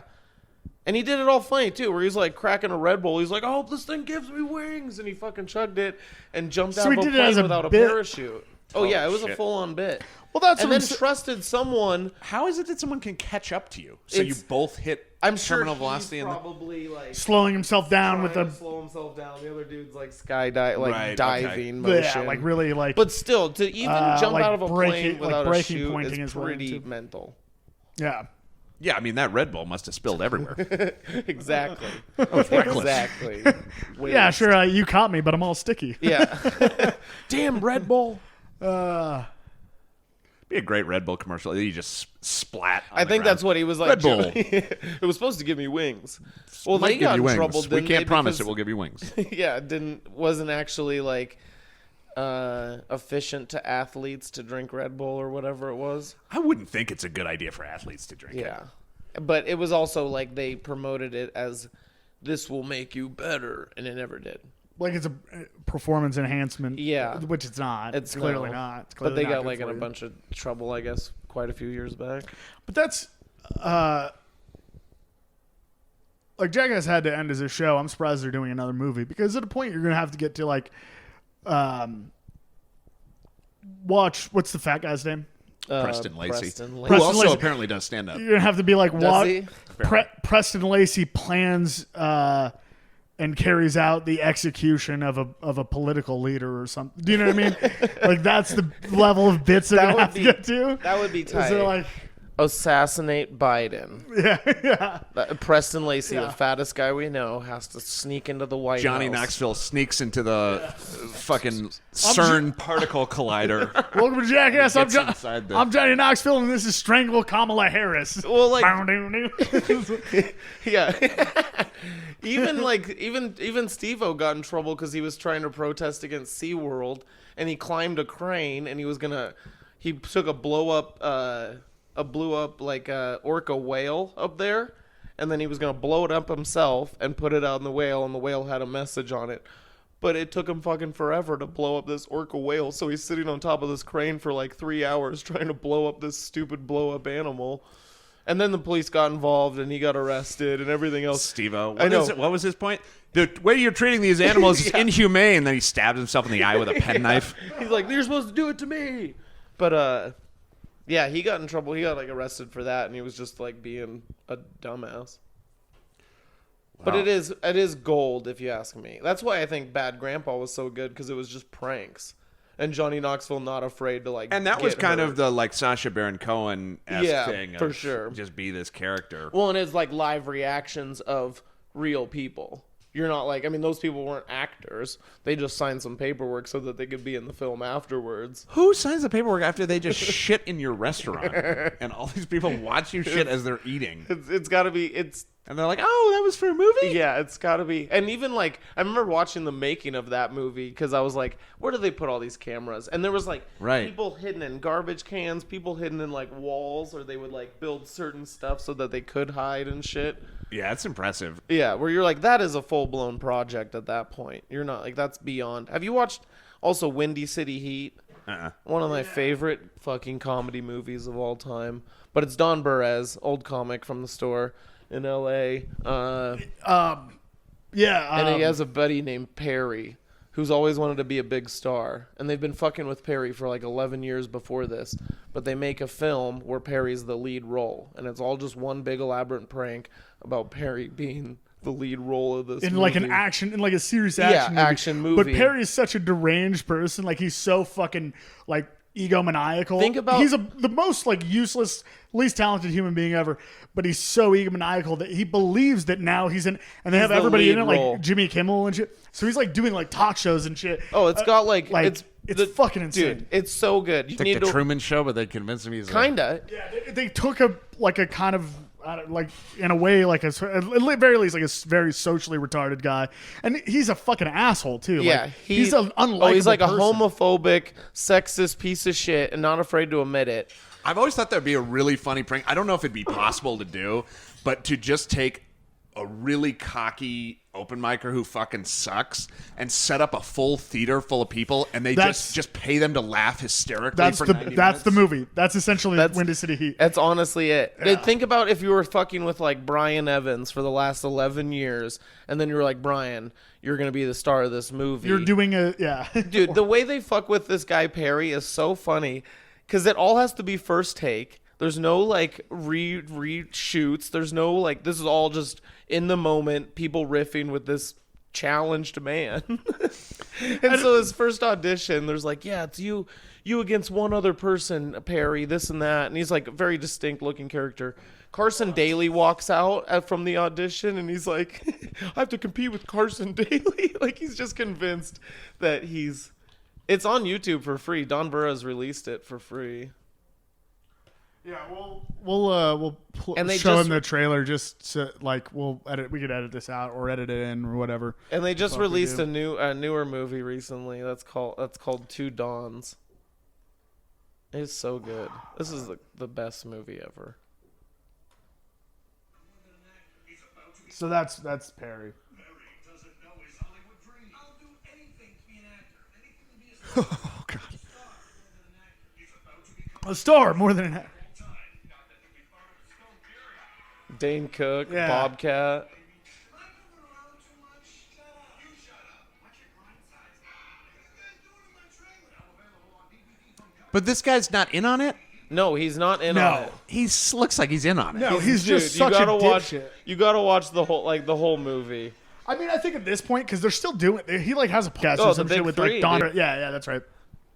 And he did it all funny, too, where he's, like, cracking a Red Bull. He's like, I hope this thing gives me wings. And he fucking chugged it and jumped out
he
of a
did it as
plane
a
without a
bit?
parachute. Oh, yeah, it was a
shit.
full-on bit.
well, that's
And
what
then
I'm
trusted someone.
How is it that someone can catch up to you? So you
It's-
both hit
I'm sure
terminal
he's
velocity and
probably, like,
slowing himself down with
trying
the
to slow himself down. The other dude's, like, skydiving, like,
Right,
diving
okay.
motion.
yeah, like really like
But still, to even jump
like
out of a
breaking-
plane
like
without a
breaking
chute
pointing
is
is really
pretty
too-
mental.
yeah.
Yeah, I mean, that Red Bull must have spilled everywhere.
Exactly.
reckless.
Exactly.
Yeah, sure. You caught me, but I'm all sticky.
Yeah. Damn Red Bull.
Be a great Red Bull commercial. You just splat. On
I
the
think
ground.
that's what he was like.
Red Bull.
It was supposed to give me wings. Well,
Might
they
give
got
you
in
wings.
trouble.
We
Didn't
can't
they?
promise it
Because-
will give you wings.
Yeah, wasn't actually like efficient to athletes to drink Red Bull or whatever it was.
I wouldn't think it's a good idea for athletes to drink it.
Yeah, but it was also like they promoted it as this will make you better, and it never did.
Like it's a performance enhancement.
Yeah.
Which it's not. It's
No.
clearly not. It's
But
clearly
they
not
got
good
like
for
in a
you.
bunch of trouble, I guess, quite a few years back.
But that's like Jackass had to end as a show. I'm surprised they're doing another movie because at a point you're gonna have to get to like watch what's the fat guy's name?
Preston Lacey.
Preston
Who
Lacey.
also
Lacey.
apparently does stand up.
You're gonna have to be like
Does he?
Preston Lacey plans and carries out the execution of a political leader or something. Do you know what I mean? Like that's the level of bits they're gonna
would
have to
be-
get to.
That would be
Is
tight.
it like
Assassinate Biden.
yeah.
Preston Lacey,
Yeah.
the fattest guy we know, has to sneak into the White
Johnny
House.
Knoxville sneaks into the fucking CERN particle collider.
Welcome to Jackass.
Gets inside the-
I'm Johnny Knoxville, and this is Strangle Kamala Harris.
Well, like,
Bow-doo-doo.
yeah. even Steve-O got in trouble because he was trying to protest against SeaWorld, and he climbed a crane, and he took a blew up like orca whale up there, and then he was gonna blow it up himself and put it out in the whale, and the whale had a message on it. But it took him fucking forever to blow up this orca whale, so he's sitting on top of this crane for like 3 hours trying to blow up this stupid blow up animal. And then the police got involved, and he got arrested, and everything else.
Steve-O.
I know.
What was his point? The way you're treating these animals is inhumane. Then he stabs himself in the eye with a penknife.
He's like, you're supposed to do it to me. But, yeah, he got in trouble. He got, like, arrested for that, and he was just, like, being a dumbass. But it is gold, if you ask me. That's why I think Bad Grandpa was so good, because it was just pranks. And Johnny Knoxville not afraid to, like,
And that was
get
kind
hurt.
of the like Sacha Baron Cohen-esque thing.
for
of
sure.
Just be this character.
Well, and it's, like, live reactions of real people. You're not like, I mean, those people weren't actors. They just signed some paperwork so that they could be in the film afterwards.
Who signs the paperwork after they just shit in your restaurant and all these people watch you shit as they're eating?
It's got to be,
and they're like, oh, that was for a movie?
Yeah, it's got to be. And even like, I remember watching the making of that movie because I was like, where do they put all these cameras? And there was like people hidden in garbage cans, people hidden in like walls, or they would like build certain stuff so that they could hide and shit.
Yeah, it's impressive.
Yeah, where you're like, that is a full-blown project at that point. You're not like, that's beyond. Have you watched also Windy City Heat? One of my favorite fucking comedy movies of all time. But it's Don Burrez, old comic from the store in L.A. And he has a buddy named Perry who's always wanted to be a big star. And they've been fucking with Perry for like 11 years before this. But they make a film where Perry's the lead role. And it's all just one big elaborate prank about Perry being the lead role of this
in
movie.
like an action, in like a serious action movie. But Perry is such a deranged person. Like he's so fucking like egomaniacal.
Think about
he's the most like useless, least talented human being ever. But he's so egomaniacal that he believes that now he's in, and they have everybody in it like Jimmy Kimmel and shit. So he's like doing like talk shows and shit.
Oh, it's got like
it's fucking insane.
Dude, it's so good.
You need the Truman Show, but they convinced him he's
kinda.
Yeah, they took a kind of like in a way like at the very least like a very socially retarded guy, and he's a fucking asshole too.
Yeah,
like, he's an unlikable
he's like
person.
a homophobic, sexist piece of shit, and not afraid to admit it.
I've always thought that'd be a really funny prank. I don't know if it'd be possible to do, but to just take a really cocky open micer who fucking sucks and set up a full theater full of people and they just pay them to laugh hysterically for 90 minutes.
That's the movie. That's essentially Windy City Heat.
That's honestly it. Yeah. Think about if you were fucking with like Brian Evans for the last 11 years and then you were like, Brian, you're going to be the star of this movie.
You're doing
Dude, the way they fuck with this guy Perry is so funny because it all has to be first take. There's no like reshoots. There's no like, this is all just in the moment, people riffing with this challenged man. And so his first audition, there's like, yeah, it's you against one other person, Perry, this and that. And he's like a very distinct looking character. Carson Daly walks out from the audition and he's like, I have to compete with Carson Daly. Like he's just convinced that it's on YouTube for free. Don Burrez released it for free.
Yeah, we'll show him the trailer just so, like we could edit this out or edit it in or whatever.
And they just released a newer movie recently that's called Two Dawns. It's so good. This is the best movie ever.
So that's Perry. Oh God. A star more than an actor.
Dane Cook, Bobcat.
But this guy's not in on it?
No, he's not in on it.
He looks like he's in on it.
No, he's just such a dipshit.
You gotta watch the whole movie.
I mean, I think at this point, because they're still doing it. He like has a podcast or some shit with like Don. Yeah, that's right.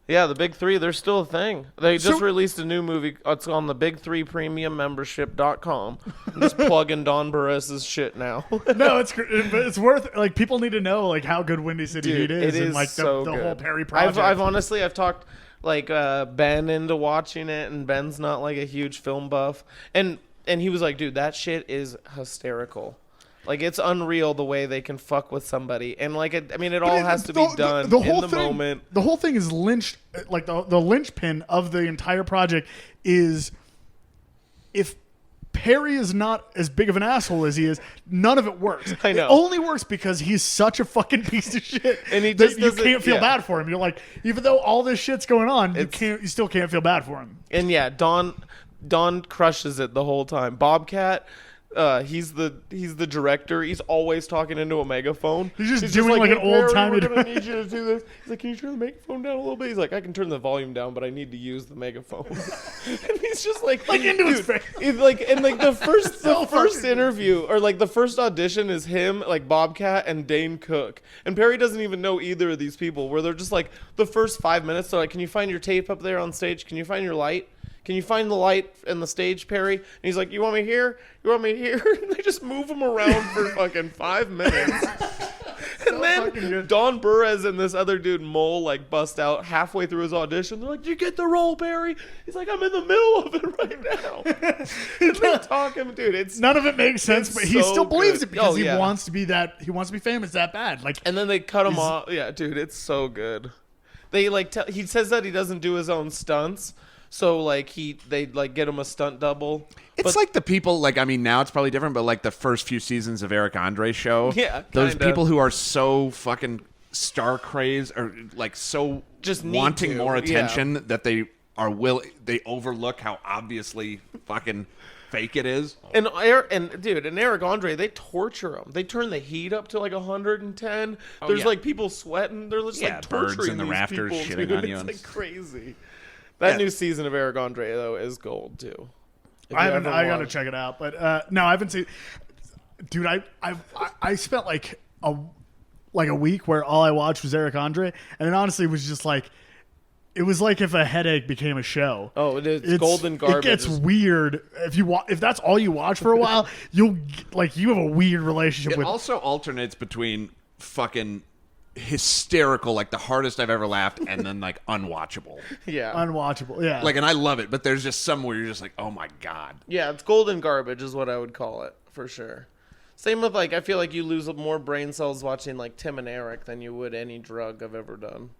Yeah, the Big Three, they're still a thing. They just released a new movie. It's on the Big Three Premium Membership.com. I'm just plugging Don Burrez's shit now.
No, it's worth like people need to know like how good Windy City Heat is, and like the whole Perry project.
I've talked like Ben into watching it, and Ben's not like a huge film buff, and he was like, dude, that shit is hysterical. Like, it's unreal the way they can fuck with somebody. And, like, it all has to be done in the moment.
The whole thing is like, the linchpin of the entire project is if Perry is not as big of an asshole as he is, none of it works.
I know.
It only works because he's such a fucking piece of shit.
And he just
you can't feel bad for him. You're like, even though all this shit's going on, you still can't feel bad for him.
And, yeah, Don crushes it the whole time. Bobcat... he's the director. He's always talking into a megaphone.
He's just doing like an old timey.
We're gonna need you to do this. He's like, can you turn the megaphone down a little bit? He's like, I can turn the volume down, but I need to use the megaphone. And he's just like into his face. The first interview or like the first audition is him, like Bobcat and Dane Cook, and Perry doesn't even know either of these people. Where they're just like the first 5 minutes, they're like, can you find your tape up there on stage? Can you find your light? Can you find the light and the stage, Perry? And he's like, you want me here? You want me here? And they just move him around for fucking 5 minutes. then Don Burres and this other dude Mole like bust out halfway through his audition. They're like, "You get the role, Barry." He's like, "I'm in the middle of it right now." And they're talking, dude. It's
none of it makes sense, but he still believes it because
he
wants to be that. He wants to be famous that bad. Like,
and then they cut him off. Yeah, dude, it's so good. They like he says that he doesn't do his own stunts, so like they like get him a stunt double.
It's like the people, like, I mean, now it's probably different, but like the first few seasons of Eric Andre's show.
Yeah,
those people who are so fucking star crazed or like so
just
wanting more attention that they overlook how obviously fucking fake it is.
And Eric Andre, they torture him. They turn the heat up to like 110. There's like people sweating. They're just like torturing
birds in the
these
rafters
people,
shitting
dude.
on you.
It's like crazy. That new season of Eric Andre though is gold too.
I gotta check it out, but no, I haven't seen. Dude, I spent like a week where all I watched was Eric Andre, and it honestly was just like, it was like if a headache became a show.
Oh, it's golden garbage.
It gets weird if that's all you watch for a while. You have a weird relationship with.
It also alternates between fucking hysterical, like the hardest I've ever laughed, and then like unwatchable.
Yeah,
unwatchable. Yeah,
like, and I love it, but there's just some where you're just like, oh my god.
Yeah, it's golden garbage is what I would call it for sure. Same with like, I feel like you lose more brain cells watching like Tim and Eric than you would any drug I've ever done.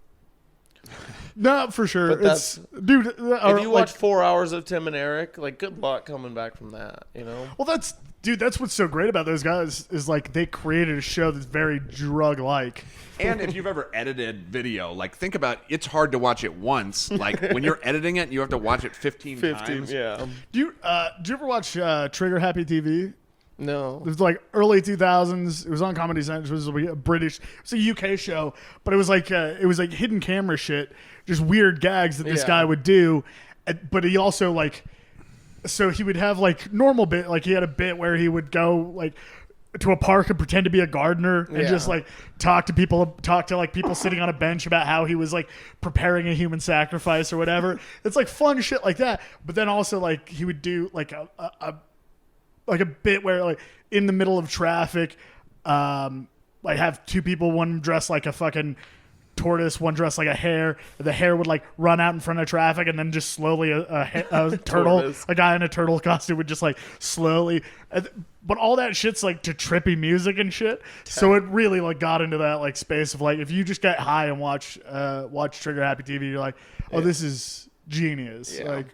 No, for sure.
But that's,
dude.
If you watch 4 hours of Tim and Eric, like, good luck coming back from that. You know.
Well, that's what's so great about those guys is like they created a show that's very drug-like.
And if you've ever edited video, like, think about it's hard to watch it once. Like when you're editing it, you have to watch it 15 times.
Yeah.
Do you ever watch Trigger Happy TV?
No.
It was like early 2000s. It was on Comedy Central. It was a British, it's a UK show, but it was like hidden camera shit, just weird gags that this guy would do. But he also like, so he would have like normal bit, like he had a bit where he would go like to a park and pretend to be a gardener and just like talk to like people sitting on a bench about how he was like preparing a human sacrifice or whatever. It's like fun shit like that. But then also like he would do like a bit where like in the middle of traffic, like have two people, one dressed like a fucking tortoise, one dressed like a hare. The hare would like run out in front of traffic, and then just slowly a turtle, a guy in a turtle costume would just like slowly. But all that shit's like to trippy music and shit. So it really like got into that like space of like if you just get high and watch Trigger Happy TV, you're like, oh, this is genius.
Yeah.
Like.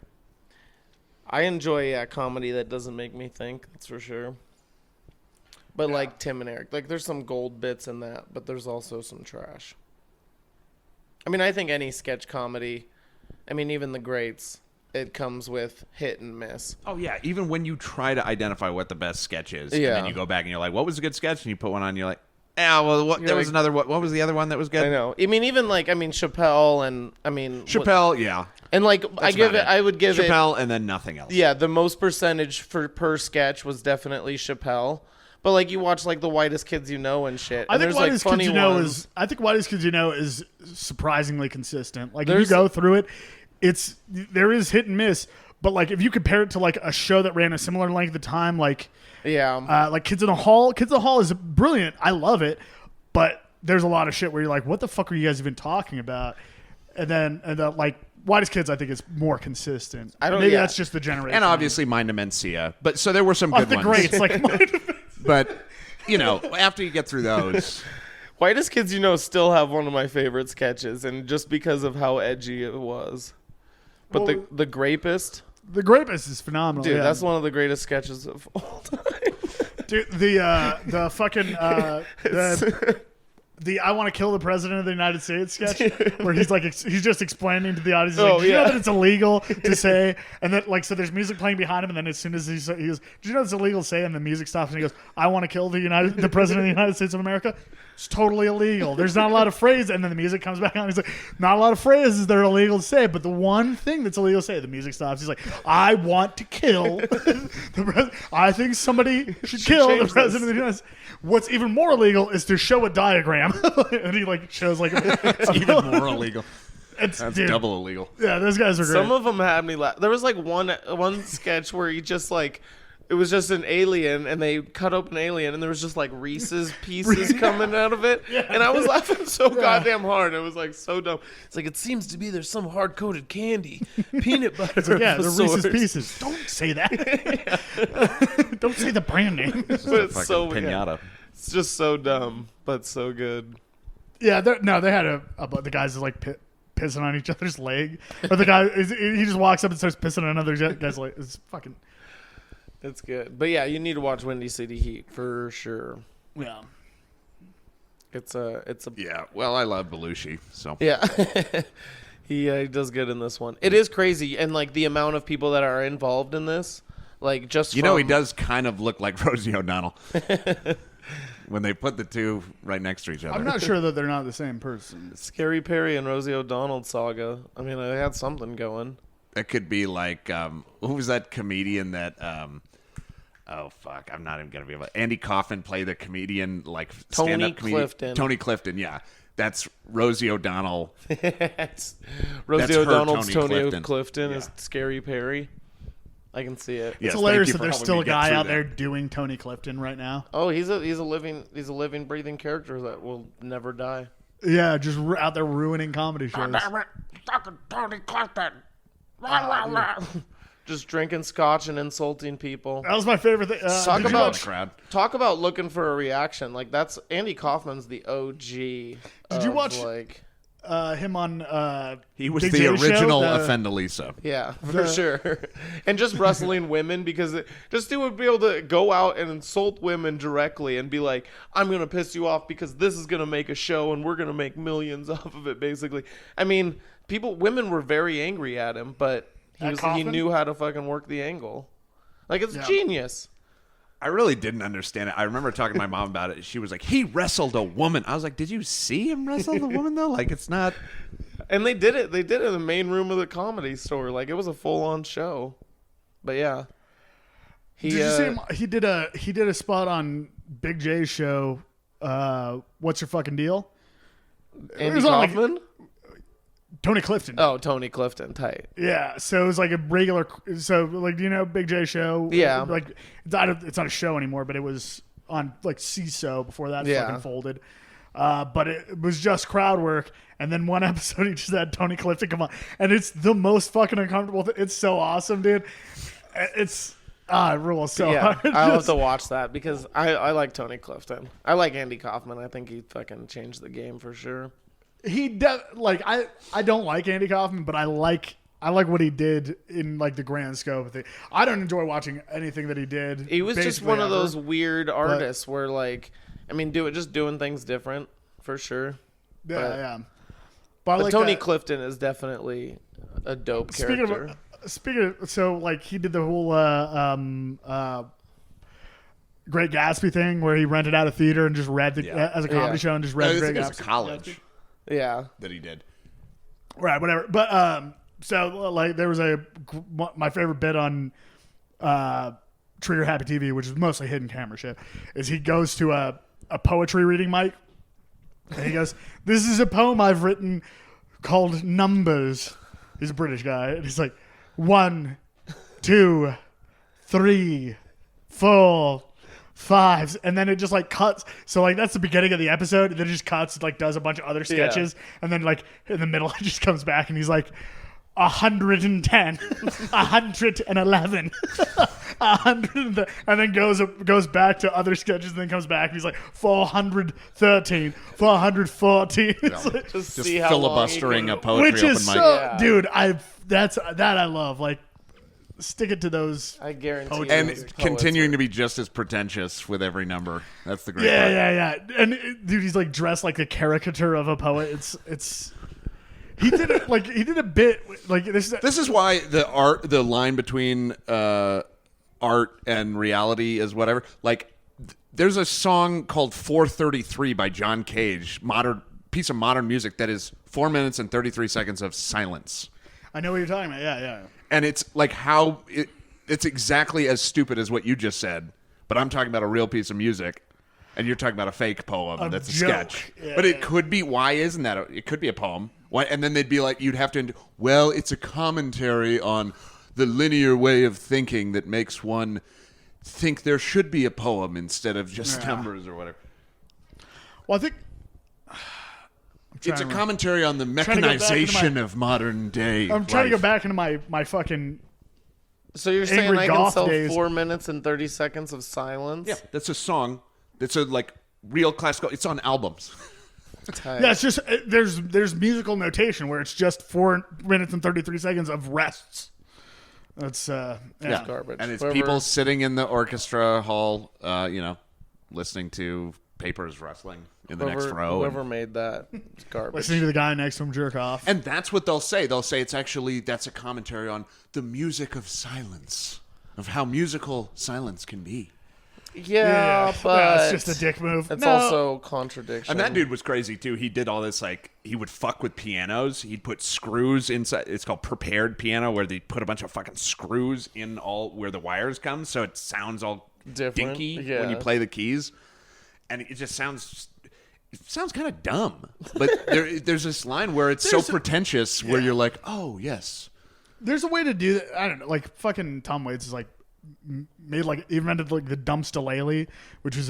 I enjoy comedy that doesn't make me think, that's for sure. But like Tim and Eric, like there's some gold bits in that, but there's also some trash. I mean, I think any sketch comedy, I mean, even the greats, it comes with hit and miss.
Oh, yeah. Even when you try to identify what the best sketch is, and then you go back and you're like, what was a good sketch? And you put one on and you're like, yeah, well, there was another. What was the other one that was good?
I know. I mean, even like, Chappelle and,
Chappelle, yeah.
And like, I would give
Chappelle and then nothing else.
Yeah, the most percentage per sketch was definitely Chappelle. But like you watch like The Whitest Kids You Know and shit.
I think
Whitest
Kids You Know is surprisingly consistent. Like if you go through it, there is hit and miss. But like if you compare it to like a show that ran a similar length of time, like like Kids in the Hall. Kids in the Hall is brilliant. I love it. But there's a lot of shit where you're like, what the fuck are you guys even talking about? And then like Whitest Kids, I think, is more consistent. Maybe that's just the generation.
And obviously Mind of Mencia. But so there were some good ones.
Greats, like Mind of Mencia.
But, after you get through those.
Whitest Kids You Know still have one of my favorite sketches, and just because of how edgy it was. But the Grapist.
The Grapist is phenomenal.
Dude, that's one of the greatest sketches of all time.
Dude, the fucking the I want to kill the president of the United States sketch where he's like he's just explaining to the audience like, do you know that it's illegal to say, and then like so there's music playing behind him, and then as soon as he goes, do you know it's illegal to say, and the music stops and he goes, I want to kill the president of the United States of America. It's totally illegal. There's not a lot of phrases, and then the music comes back on. He's like, not a lot of phrases that are illegal to say, but the one thing that's illegal to say, the music stops. He's like, I want to kill the president. I think somebody should kill the president of the United States. What's even more illegal is to show a diagram, and he like shows like
it's even more illegal. That's double illegal.
Yeah, those guys are great.
Some of them had me laugh. There was like one sketch where he just like It was just an alien, and they cut open an alien, and there was just like Reese's Pieces coming out of it, and I was laughing so goddamn hard. It was like so dumb. It's like, it seems to be there's some hard-coated candy, peanut butter.
It's like, yeah, the Reese's Pieces. Don't say that. Don't say the brand name.
But it's so
pinata.
Yeah. It's just so dumb, but so good.
Yeah, they had the guys like pissing on each other's leg, or the guy he just walks up and starts pissing on another guy's leg. It's fucking.
It's good, but yeah, you need to watch Windy City Heat for sure.
Yeah,
it's a.
Yeah, well, I love Belushi, so
yeah. He does good in this one. It is crazy, and like the amount of people that are involved in this, like just
he does kind of look like Rosie O'Donnell. When they put the two right next to each other.
I'm not sure that they're not the same person.
Scary Perry and Rosie O'Donnell saga. I mean, they had something going.
It could be like, who was that comedian that, oh, fuck, I'm not even going to be able to. Andy Kaufman played the comedian, like, stand-up comedian.
Clifton.
Tony Clifton, yeah. That's Rosie O'Donnell.
Rosie O'Donnell's Tony
Clifton.
Clifton is Scary Perry. I can see it.
It's hilarious that there's still a guy out there doing Tony Clifton right now.
Oh, he's a living, breathing character that will never die.
Yeah, just out there ruining comedy shows.
Tony Clifton. Just drinking scotch and insulting people.
That was my favorite thing.
Talk about looking for a reaction. Like, that's Andy Kaufman's the OG.
Did you watch him on
he was
Big
the
J
original
show?
Offendalisa.
Yeah, for sure. And just wrestling women, because he would be able to go out and insult women directly and be like, I'm going to piss you off because this is going to make a show and we're going to make millions off of it, basically. I mean, women were very angry at him, but he knew how to fucking work the angle. Like, it's genius.
I really didn't understand it. I remember talking to my mom about it. She was like, he wrestled a woman. I was like, did you see him wrestle the woman, though? Like, it's not...
And they did it. They did it in the main room of the Comedy Store. Like, it was a full-on show. But, yeah.
Did you see him? He did a spot on Big J's show, What's Your Fucking Deal?
Andy Kaufman?
Tony Clifton.
Oh, Tony Clifton, tight.
Yeah, so it was like a regular. So like, do you know Big J show?
Yeah.
Like it's not a show anymore, but it was on like CISO before that fucking folded. But it was just crowd work, and then one episode he just had Tony Clifton come on, and it's the most fucking uncomfortable. It's so awesome, dude. It's it rules so hard.
I'll have to watch that because I like Tony Clifton. I like Andy Kaufman. I think he fucking changed the game for sure.
I don't like Andy Kaufman, but I like what he did in like the grand scope of thing. I don't enjoy watching anything that he did.
He was just one of those weird artists where, like, I mean, just doing things different for sure.
Yeah.
But Tony Clifton is definitely a dope character.
Speaking of, so like he did the whole Great Gatsby thing where he rented out a theater and just read as a comedy show and just read Great Gatsby.
College.
Yeah,
that he did.
Right, whatever. But so like there was my favorite bit on Trigger Happy TV, which is mostly hidden camera shit, is he goes to a poetry reading mic and he goes, "This is a poem I've written called Numbers." He's a British guy, and he's like, 1, 2, 3, 4, 5, and then it just like cuts. So like that's the beginning of the episode, and then it just cuts, like does a bunch of other sketches, and then like in the middle it just comes back and he's like 110, 111, 100, and then goes back to other sketches, and then comes back and he's like 413, 414.
Like, just filibustering a poetry
which is
open mic.
Dude, I love, like, stick it to those.
I guarantee.
And continuing to be just as pretentious with every number. That's the great part.
Yeah. And dude, he's like dressed like a caricature of a poet. It's. He did it like he did a bit like this.
This is why the line between art and reality is whatever. Like, there's a song called 433 by John Cage, piece of modern music that is 4 minutes and 33 seconds of silence.
I know what you're talking about. Yeah.
And it's like it's exactly as stupid as what you just said, but I'm talking about a real piece of music, and you're talking about a fake poem that's a sketch.
Yeah,
but it could be, why isn't that? It could be a poem. Why? And then they'd be like, you'd have to, it's a commentary on the linear way of thinking that makes one think there should be a poem instead of just numbers or whatever.
Well, I think
it's a commentary on the mechanization of modern day.
I'm trying to go back into my fucking.
So you're saying
Angry
I can
Goth
sell
days.
4 minutes and 30 seconds of silence?
Yeah, that's a song. That's a like real classical. It's on albums.
Yeah, it's just there's musical notation where it's just 4 minutes and 33 seconds of rests. That's
garbage.
And it's people sitting in the orchestra hall, listening to papers rustling in the next row.
Whoever made that, it's garbage.
Listening to the guy next to him jerk off.
And that's what they'll say. They'll say that's a commentary on the music of silence, of how musical silence can be.
Yeah, but
it's just a dick move.
It's also contradiction.
And that dude was crazy too. He did all this, like, he would fuck with pianos. He'd put screws inside. It's called prepared piano, where they put a bunch of fucking screws in all where the wires come, so it sounds all
different,
dinky when you play the keys. And it just sounds kind of dumb. But there's this line where it's so pretentious, where you're like, oh yes. There's
a way to do that. I don't know. Like fucking Tom Waits is like invented like the dumpstalele, which is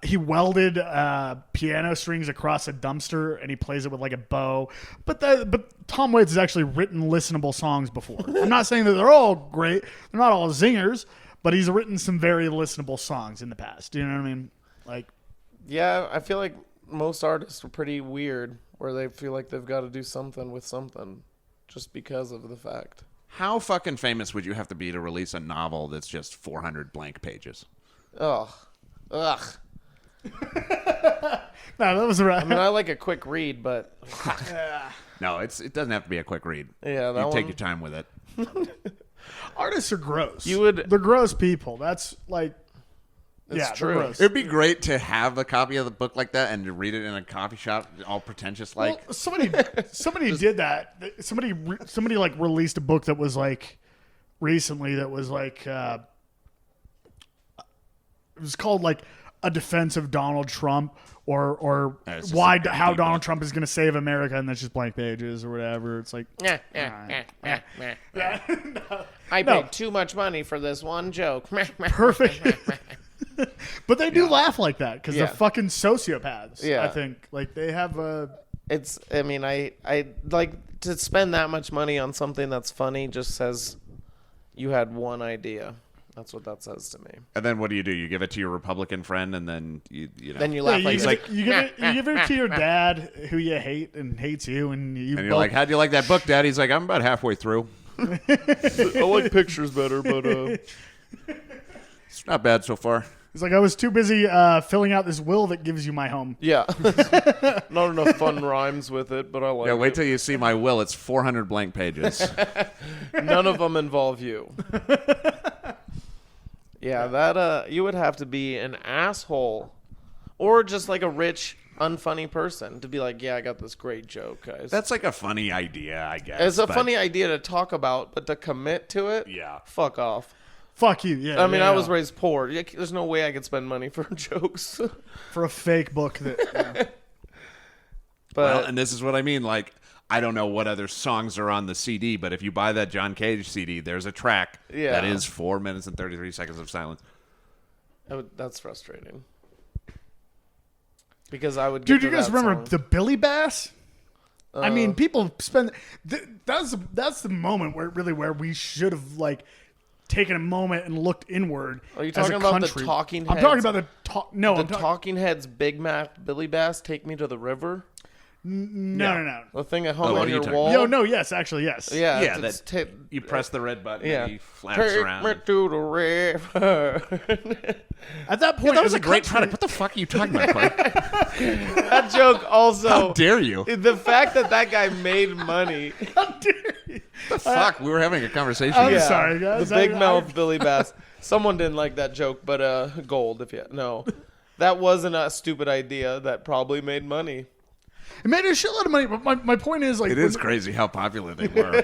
he welded piano strings across a dumpster and he plays it with like a bow. But Tom Waits has actually written listenable songs before. I'm not saying that they're all great. They're not all zingers, but he's written some very listenable songs in the past. Do you know what I mean? Like,
yeah, I feel like most artists are pretty weird, where they feel like they've got to do something with something just because of the fact.
How fucking famous would you have to be to release a novel that's just 400 blank pages?
Ugh.
No, that was right.
I mean, I like a quick read, but
no, it doesn't have to be a quick read.
Yeah,
you take your time with it.
Artists are gross.
They're
gross people. That's like,
it's true.
Gross.
It'd be great to have a copy of the book like that and to read it in a coffee shop, all pretentious like.
Well, somebody did that. Somebody like released a book that was like recently that was like it was called like A Defense of Donald Trump or how Donald Trump is going to save America, and that's just blank pages or whatever. It's like
I paid too much money for this one joke.
Perfect. But they do laugh like that because they're fucking sociopaths.
Yeah.
I think like they have a.
It's. I mean, I like to spend that much money on something that's funny. Just says you had one idea. That's what that says to me.
And then what do? You give it to your Republican friend, and then you know.
Then you laugh.
You give it to your dad, who you hate and hates you, and you're
like, "How'd you like that book, Dad?" He's like, "I'm about halfway through."
I like pictures better, but
it's not bad so far.
He's like, I was too busy filling out this will that gives you my home.
Yeah. Not enough fun rhymes with it, but I like it.
Yeah, wait till you see my will. It's 400 blank pages.
None of them involve you. Yeah, that you would have to be an asshole or just like a rich, unfunny person to be like, yeah, I got this great joke, guys.
That's like a funny idea, I guess.
It's a funny idea to talk about, but to commit to it, fuck off.
Fuck you, yeah.
I mean, I was raised poor. There's no way I could spend money for jokes.
For a fake book that...
But and this is what I mean, like, I don't know what other songs are on the CD, but if you buy that John Cage CD, there's a track that is 4 minutes and 33 seconds of silence.
That's frustrating. Because I would.
Dude, you guys remember the Billy Bass? I mean, people spend. That's the moment where we should have like taken a moment and looked inward.
Are you talking about the Talking Heads?
I'm talking about the
Talking Heads Big Mac Billy Bass. Take Me to the River.
No.
The thing at home on your wall.
Yes, actually, yes.
Yeah.
You press the red button and he flaps around.
Take me to the river.
At that point,
that was a great product. What the fuck are you talking about, Clay?
That joke also.
How dare you?
The fact that guy made money.
How dare you?
The fuck? We were having a conversation.
I'm sorry, guys.
The big mouth Billy Bass. Someone didn't like that joke, but gold. No, that wasn't a stupid idea. That probably made money.
It made a shitload of money, but my point is, like,
It is crazy how popular they were.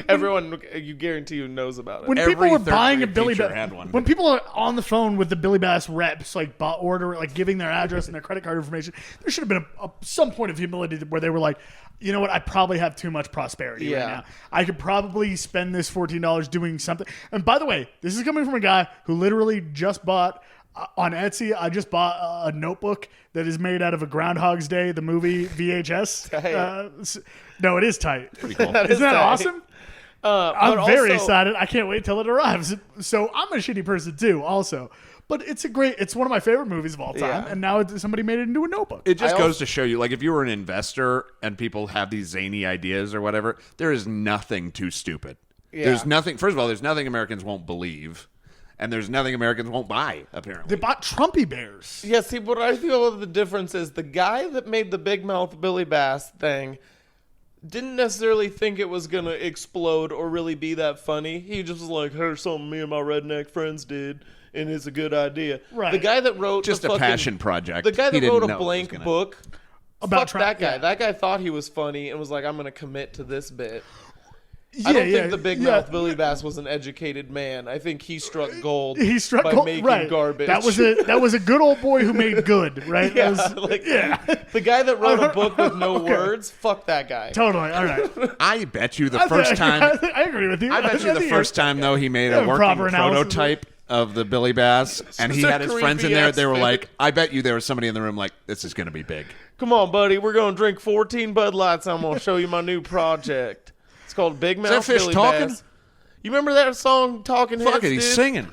Everyone, you guarantee you knows about it.
When people were buying a Billy
teacher
Bass,
had one.
when people are on the phone with the Billy Bass reps, like giving their address and their credit card information, there should have been some point of humility where they were like, you know what, I probably have too much prosperity right now. I could probably spend this $14 doing something. And by the way, this is coming from a guy who literally just bought on Etsy. I just bought a notebook that is made out of a Groundhog's Day, the movie VHS. No, it is tight.
Pretty cool.
Isn't that awesome? I'm very
also
excited. I can't wait till it arrives. So I'm a shitty person too, also. But it's one of my favorite movies of all time, and now somebody made it into a notebook.
It just goes to show you, like, if you were an investor and people have these zany ideas or whatever, there is nothing too stupid. Yeah. There's nothing. First of all, there's nothing Americans won't believe, and there's nothing Americans won't buy. Apparently,
they bought Trumpy bears.
Yeah. See, what I feel the difference is the guy that made the big mouth Billy Bass thing didn't necessarily think it was gonna explode or really be that funny. He just was like, "Here's something me and my redneck friends did, and it's a good idea."
Right.
The guy that wrote
just a passion project.
The guy that wrote a blank book
about
that guy.
Yeah.
That guy thought he was funny and was like, "I'm gonna commit to this bit." I don't think the big mouth Billy Bass was an educated man. I think he struck gold.
He struck
by
gold,
making
right?
Garbage.
That was a good old boy who made good, right?
Yeah, the guy that wrote a book with no words. Fuck that guy.
Totally. All right.
I bet you the first time.
I agree with you.
I bet you the first time though he made a working prototype of the Billy Bass, and he had his friends in there. They were like, I bet you there was somebody in the room like, this is going to be big.
Come on, buddy. We're going to drink 14 Bud Lights. I'm going to show you my new project. It's called Big Mouth
Is that fish
Billy
talking?
Bass. You remember that song, Talking Heads?
Fuck it, he's singing.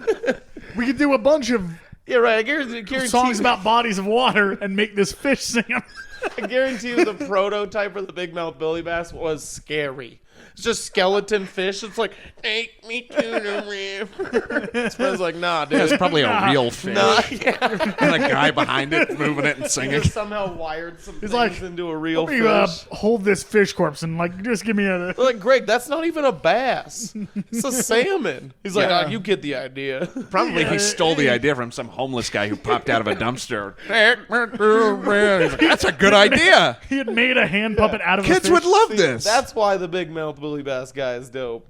We could do a bunch of
Yeah, right. I guarantee
songs about bodies of water and make this fish sing.
I guarantee you the prototype for the Big Mouth Billy Bass was scary. It's just skeleton fish. It's like, take me to the river. Spen's like, nah, dude.
It's probably a real fish.
Nah, yeah.
And a guy behind it moving it and
He
singing.
just somehow wired some things
like,
into a real
Let me
fish.
hold this fish corpse and like just give me a.
They're like, Greg, that's not even a bass. It's a salmon. He's like,
Yeah.
oh, you get the idea.
Probably he stole the idea from some homeless guy who popped out of a dumpster. He's like, that's a good idea.
He had made a hand puppet out of a
Kids
fish.
would love this.
That's why the Big Mouth Billy Bass guy is dope.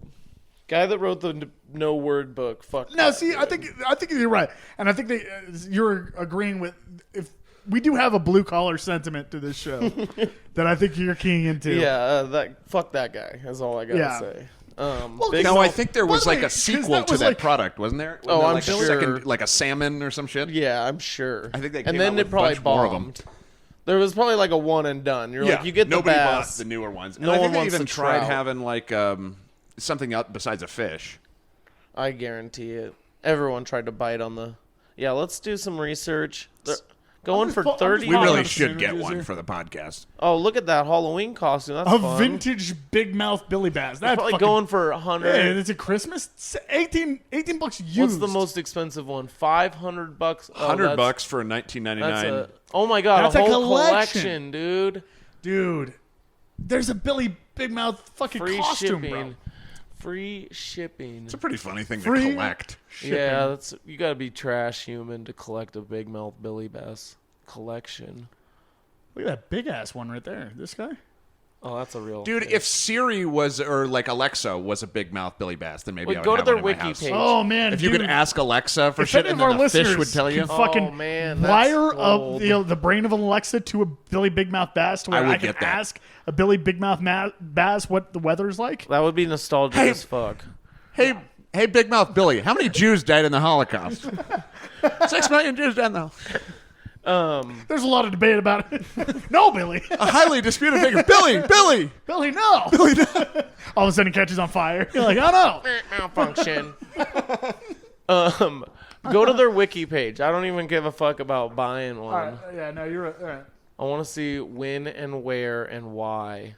Guy that wrote the no word book. Fuck.
No,
that,
see,
dude.
I think you're right, and I think you're agreeing with if we do have a blue collar sentiment to this show that I think you're keying into.
Yeah, fuck that guy. That's all I gotta say.
No, I think there was like a sequel to that product, wasn't there?
Oh, I'm
like
sure.
A second, like a salmon or some shit.
Yeah, I'm sure.
I think they
and
came
then
out
it
with
probably
a bunch more of
bombed.
them.
There was probably like a one and done. You're like, you get the
nobody
bass.
bought the newer ones. And
No
I think
one
they
wants
even
the
tried
trout.
having like something else besides a fish.
I guarantee it. Everyone tried to bite on the. Yeah, let's do some research. They're going for 30.
We really
out
should get
sandwiches
one
here.
for the podcast.
Oh, look at that Halloween costume. That's
A
fun.
vintage big mouth Billy Bass. That's
Probably
fucking,
going for 100.
Hey, it's a Christmas. It's $18 used.
What's the most expensive one? $500. Oh,
$100 for a
That's
$19.99.
oh my god,
That's
a
a
whole
collection.
dude.
Dude? There's a Billy Big Mouth fucking
Free
costume,
shipping.
bro.
Free shipping.
It's a pretty funny thing
Free-
to collect.
Yeah, that's you got to be trash human to collect a big mouth Billy Bass collection.
Look at that big ass one right there. This guy.
Oh, that's a real
Dude,
fish.
if Siri was, or like Alexa was a big mouth Billy Bass, then maybe
Wait,
I would
go to
have
their
one in my
wiki
house.
page.
Oh man!
If you
dude.
could ask Alexa for
If
shit
any
and
of
then
our
a fish
listeners
would tell you,
can fucking
Oh, man, that's
wire
gold.
up the brain of Alexa to a Billy Big Mouth Bass to where
I would
I can
get that.
ask a Billy Big Mouth Bass what the weather's like.
That would be nostalgic
Hey.
as fuck.
hey, Big Mouth Billy, how many Jews died in the Holocaust? 6 million Jews died in the
There's a lot of debate about it. No, Billy.
A highly disputed figure. Billy!
Billy, no.
Billy, no.
All of a sudden, he catches on fire. You're like, oh no.
Malfunction. Go to their wiki page. I don't even give a fuck about buying one.
All right. Yeah, no, you're right. All right.
I want to see when and where and why.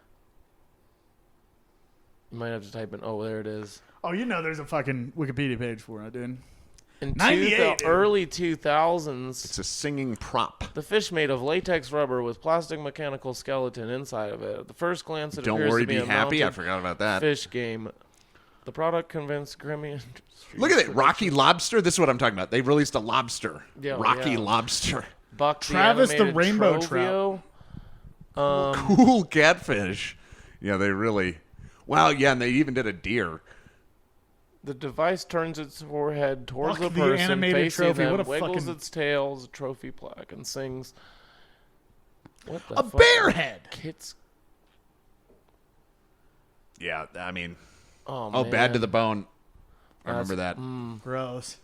You might have to type in. Oh, there it is.
Oh, you know there's a fucking Wikipedia page for it, dude.
In
98, dude.
early 2000s,
It's a singing prop.
the fish made of latex rubber with plastic mechanical skeleton inside of it. At the first glance, it
Don't
appears
worry,
to be
be
a
happy. I
mounted
forgot about that.
fish game. The product convinced Grammy Industries.
Look at it. Rocky Lobster. This is what I'm talking about. They released a lobster.
Yeah,
Rocky
yeah.
Lobster.
Buck
Travis the
animated
Rainbow
Trovio.
Cool catfish. Yeah, they really. Wow, yeah, and they even did a deer.
The device turns its forehead towards the
Fuck the
person
animated
facing
trophy.
them,
What a
wiggles
fucking-
its tail as a trophy plaque, and sings. What the
A
fuck?
bear head.
Kids.
Yeah, I mean,
Oh,
oh,
man.
bad to the bone. I remember that.
Gross.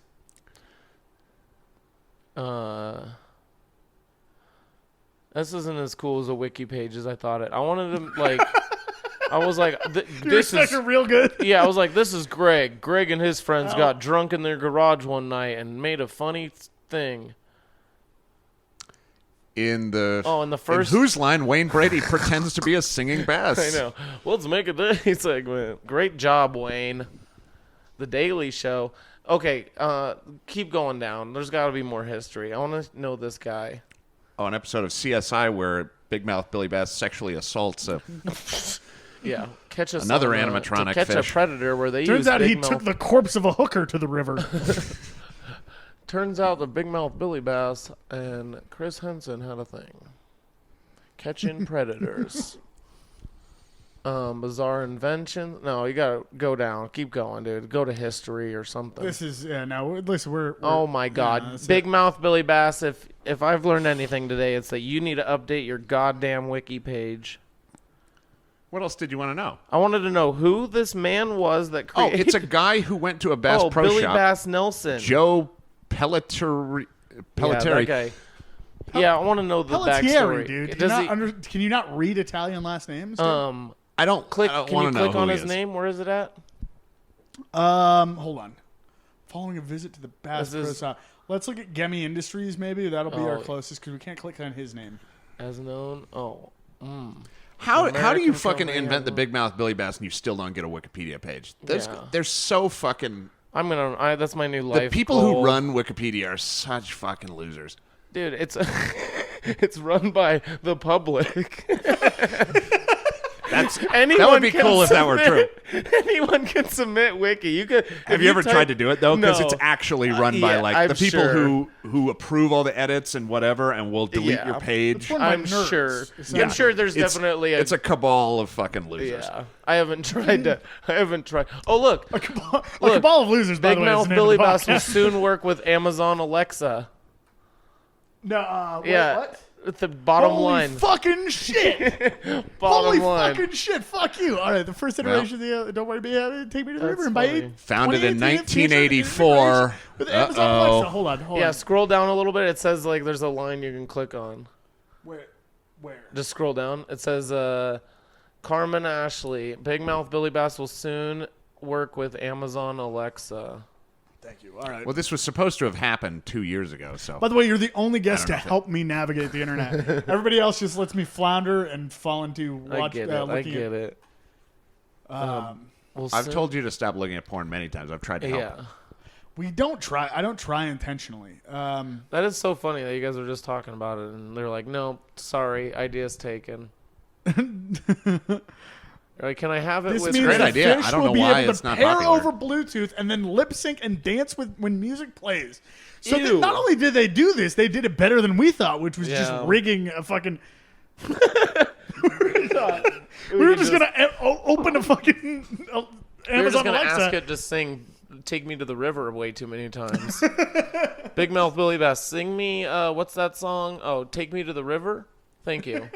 This isn't as cool as a wiki page as I thought it. I wanted to like. I was like,
You're
this is
real good.
yeah. I was like, this is Greg. Greg and his friends got drunk in their garage one night and made a funny thing.
In the
first-
in Whose Line, Wayne Brady pretends to be a singing bass.
I know. Let's make a day segment. Great job, Wayne. The Daily Show. Okay, keep going down. There's got to be more history. I want to know this guy.
Oh, an episode of CSI where Big Mouth Billy Bass sexually assaults a.
Yeah, catch us
Another
on,
animatronic
to catch
fish.
a predator where they
Turns
use
out
Big
he
Mouth.
took the corpse of a hooker to the river.
Turns out the Big Mouth Billy Bass and Chris Henson had a thing. Catching predators. Bizarre invention. No, you gotta go down. Keep going, dude. Go to history or something.
This is listen. We're
Oh my God,
that's
Big
it.
Mouth Billy Bass. If I've learned anything today, it's that you need to update your goddamn wiki page.
What else did you want to know?
I wanted to know who this man was that
Oh,
created.
it's a guy who went to a Bass Pro
Billy
Shop.
Bass Nelson.
Joe Pelletieri.
Yeah, that guy. Yeah, I want to know the
Pelletieri,
backstory.
dude.
Does he?
Can you not read Italian last names? Dude?
I don't
Click.
I don't
Can
want
you
to know
click on
who he
his
is.
name? Where is it at?
Hold on. Following a visit to the Bass
This
Pro
is-
Shop. Let's look at Gemi Industries. Maybe that'll be our
Oh.
closest because we can't click on his name.
As known. Oh.
How do you
American
fucking
company
invent the
has-
Big Mouth Billy Bass and you still don't get a Wikipedia page?
Yeah.
They're so fucking.
That's my new
The
life.
people
goal.
who run Wikipedia are such fucking losers.
Dude, it's it's run by the public.
That would be cool if that were true.
Anyone can submit wiki. You could.
Have you ever tried to do it though? Because
No.
it's actually run by
yeah,
like
I'm
the people
sure.
who approve all the edits and whatever, and will delete
Yeah.
your page.
Run by
I'm
nerds,
sure.
essentially.
I'm sure there's
It's-
definitely
it's a cabal of fucking losers.
Yeah, I haven't tried to. I haven't tried. Oh look,
A cabal of losers. By
Big
the way, is
Mouth
the name of
Billy
the
Bass will
podcast.
soon work with Amazon Alexa.
No. Wait,
Yeah,
What?
at the bottom
Holy
line.
fucking shit!
Bottom
Holy
line.
fucking shit! Fuck you! All right, the first iteration of the Don't Worry, Take Me to the
That's
River, and by
funny.
Founded in
2018
1984.
with Amazon
Uh-oh.
Alexa. Hold on.
Yeah, scroll down a little bit. It says like there's a line you can click on.
Where?
Just scroll down. It says Carmen Ashley. Big Mouth Billy Bass will soon work with Amazon Alexa.
Thank you. All right.
Well, this was supposed to have happened 2 years ago. So
By the way, you're the only guest to
know if it-
help me navigate the internet. Everybody else just lets me flounder and fall into watch.
I get it. I
looking
get
at,
it. We'll
I've
soon-
told you to stop looking at porn many times. I've tried to help.
Yeah.
We don't try. I don't try intentionally.
That is so funny that you guys were just talking about it and they're like, "No, sorry, idea's taken." You're like, can I have it
This
with
means
great
the
idea.
fish
I don't
will
know
be
why
able
it's
to
not
pair
popular.
over Bluetooth and then lip sync and dance when music plays. So
Ew.
not only did they do this, they did it better than we thought, which was just
Yeah.
rigging a fucking.
We
We were
could
just gonna open a fucking
We were just
Amazon
gonna
Alexa.
ask it to sing "Take Me to the River" way too many times. Big Mouth Billy Bass, sing me. What's that song? Oh, "Take Me to the River." Thank you.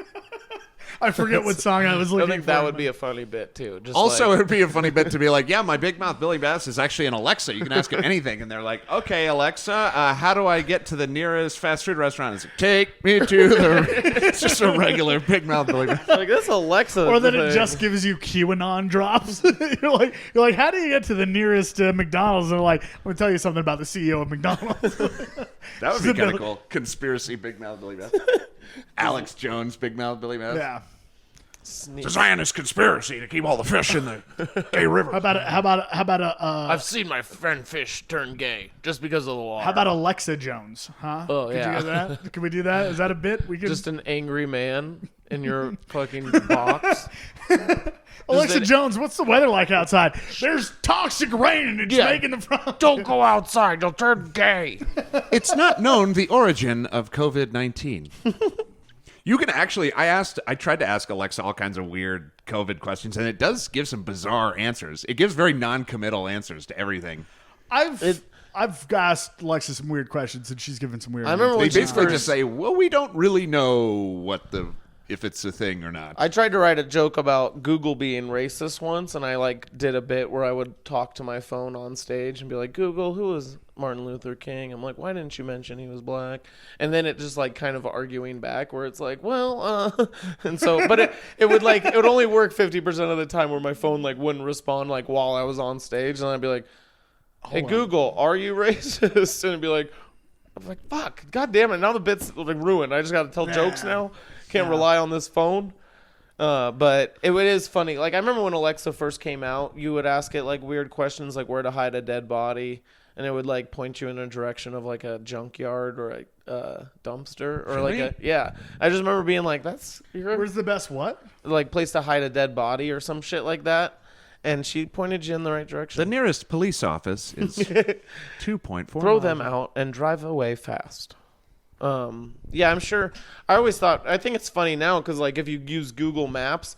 I forget what song I was
I
looking
think
for.
that would be a funny bit too. Just
Also,
like,
it would be a funny bit to be like, yeah, my Big Mouth Billy Bass is actually an Alexa. You can ask it anything. And they're like, okay, Alexa, how do I get to the nearest fast food restaurant? It's like, take me to the... It's just a regular Big Mouth Billy Bass.
like this Alexa.
Or then it
thing.
just gives you QAnon drops. you're like, how do you get to the nearest McDonald's? And they're like, I'm gonna tell you something about the CEO of McDonald's.
That would be kind of cool. Conspiracy Big Mouth Billy Bass. Alex Jones Big Mouth Billy Bass.
yeah.
It's a Zionist conspiracy to keep all the fish in the gay river.
How about
I've seen my friend fish turn gay just because of the water.
how about Alexa Jones? Huh?
Oh,
Could
yeah.
you get that? Can we do that? Is that a bit? We could
just an angry man in your fucking box?
Alexa
that-
Jones, what's the weather like outside? There's toxic rain and it's
Yeah.
making the front.
Don't go outside. You'll turn gay.
It's not known the origin of COVID-19. You can actually. I tried to ask Alexa all kinds of weird COVID questions, and it does give some bizarre answers. It gives very non-committal answers to everything.
I've asked Alexa some weird questions, and she's given some weird.
I remember
They basically just say, "Well, we don't really know if it's a thing or not."
I tried to write a joke about Google being racist once, and I did a bit where I would talk to my phone on stage and be like, "Google, who was Martin Luther King?" I'm like, "Why didn't you mention he was black?" And then it just kind of arguing back where it's like, "Well, and so," but it would it would only work 50% of the time where my phone wouldn't respond while I was on stage, and I'd be like, "Hey Google, are you racist?" And it'd be like, I'm like, "Fuck, god damn it! Now the bit's ruined. I just got to tell jokes now." Can't rely on this phone. But it is funny. I remember when Alexa first came out, you would ask it weird questions like where to hide a dead body, and it would point you in a direction of a junkyard or a dumpster or
Really?
I just remember being like,
Where's the best what?
Place to hide a dead body or some shit like that. And she pointed you in the right direction.
The nearest police office is 2.4.
Throw them out and drive away fast. I'm sure. I think it's funny now because if you use Google Maps,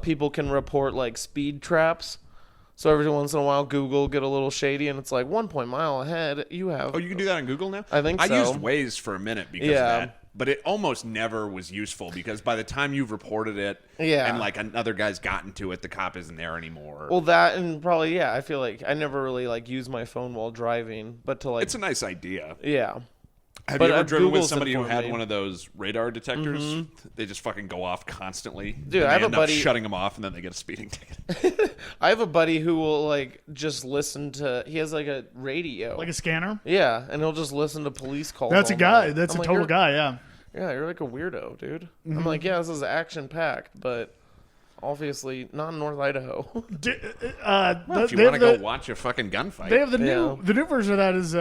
people can report speed traps. So every once in a while, Google get a little shady, and it's 1 mile ahead. You have.
Oh, you can do that on Google now?
I think so.
I used Waze for a minute because of that. But it almost never was useful because by the time you've reported it and another guy's gotten to it, the cop isn't there anymore.
Well, that and probably, I feel I never really use my phone while driving, but to
It's a nice idea.
Yeah.
Have you ever driven with somebody who had one of those radar detectors? Mm-hmm. They just fucking go off constantly.
Dude, I have a buddy
shutting them off, and then they get a speeding ticket.
I have a buddy who will just listen to. He has a radio,
Like a scanner.
Yeah, and he'll just listen to police calls.
That's a guy.
Night.
That's a total guy. Yeah.
Yeah, you're a weirdo, dude. Mm-hmm. I'm this is action packed, but obviously not in North Idaho.
If you want to go watch a fucking gunfight,
they have the new version of that is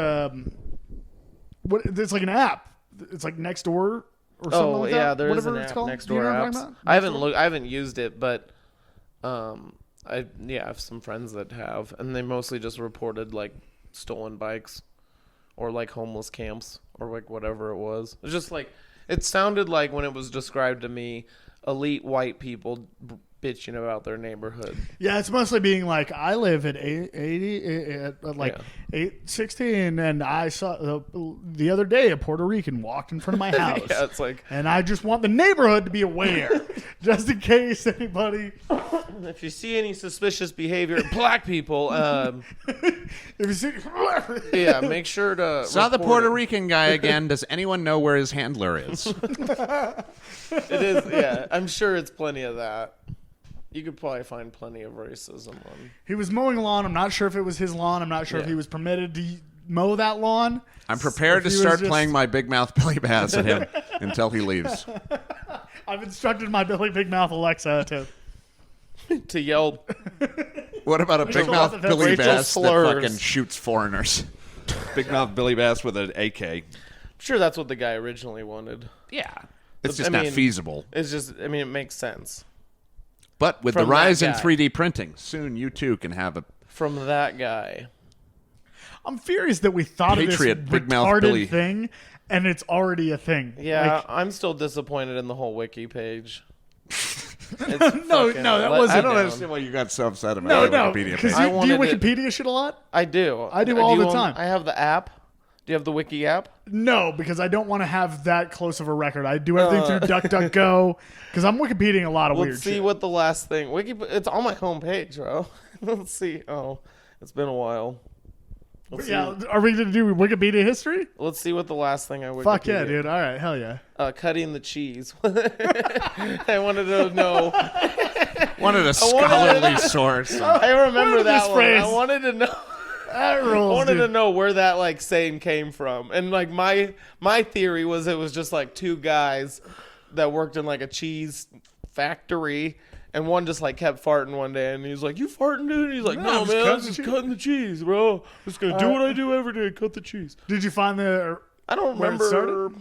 it's like an app. It's like Nextdoor or something like that.
There is
Whatever
an
it's
app,
called.
Nextdoor apps. I haven't used it, but I have some friends that have, and they mostly just reported stolen bikes or homeless camps or whatever it was. It's just it sounded like when it was described to me, elite white people bitching about their neighborhood.
Yeah, it's mostly being I live at 816, and I saw the other day a Puerto Rican walked in front of my house.
Yeah, it's
and I just want the neighborhood to be aware, just in case anybody.
If you see any suspicious behavior, black people,
if you see,
make sure to.
Saw the Puerto Rican guy again. Does anyone know where his handler is?
It is, yeah. I'm sure it's plenty of that. You could probably find plenty of racism on.
He was mowing a lawn. I'm not sure if it was his lawn. I'm not sure if he was permitted to mow that lawn.
I'm prepared to start playing my big mouth Billy Bass at him until he leaves.
I've instructed my Big Mouth Alexa
to yell.
What about a big mouth Billy
Rachel
Bass
slurs.
that fucking shoots foreigners? Big mouth Billy Bass with an AK.
I'm sure that's what the guy originally wanted.
Yeah. It's just not feasible.
It's just, it makes sense.
But with the rise in 3D printing, soon you too can have a...
From that guy.
I'm furious that we thought
Patriot,
of this
Big Mouth Billy
thing, and it's already a thing.
Yeah, I'm still disappointed in the whole wiki page.
No, that wasn't.
I don't understand why you got so upset about
No,
the Wikipedia page.
do you Wikipedia shit a lot?
I do.
I do all the time.
I have the app. Do you have the wiki app?
No, because I don't want to have that close of a record. I do everything through DuckDuckGo because I'm Wikipediaing a lot of weird shit.
Let's see what the last thing. It's on my homepage, bro. Let's see. Oh, it's been a while.
Are we going to do Wikipedia history?
Let's see what the last thing I Wikipedia.
Fuck yeah, dude. All right, hell yeah.
Cutting the cheese. I wanted to know.
Wanted a scholarly source.
I remember that one.
Phrase.
I wanted to know.
That rules,
I wanted to know where that saying came from, and my theory was it was just two guys that worked in a cheese factory, and one just kept farting one day, and he's like, "You farting, dude?" And he's like, "No, man, I'm just cutting the cheese, bro. I'm just gonna do what I do every day, cut the cheese."
Did you find the?
I don't
where it
remember.
started?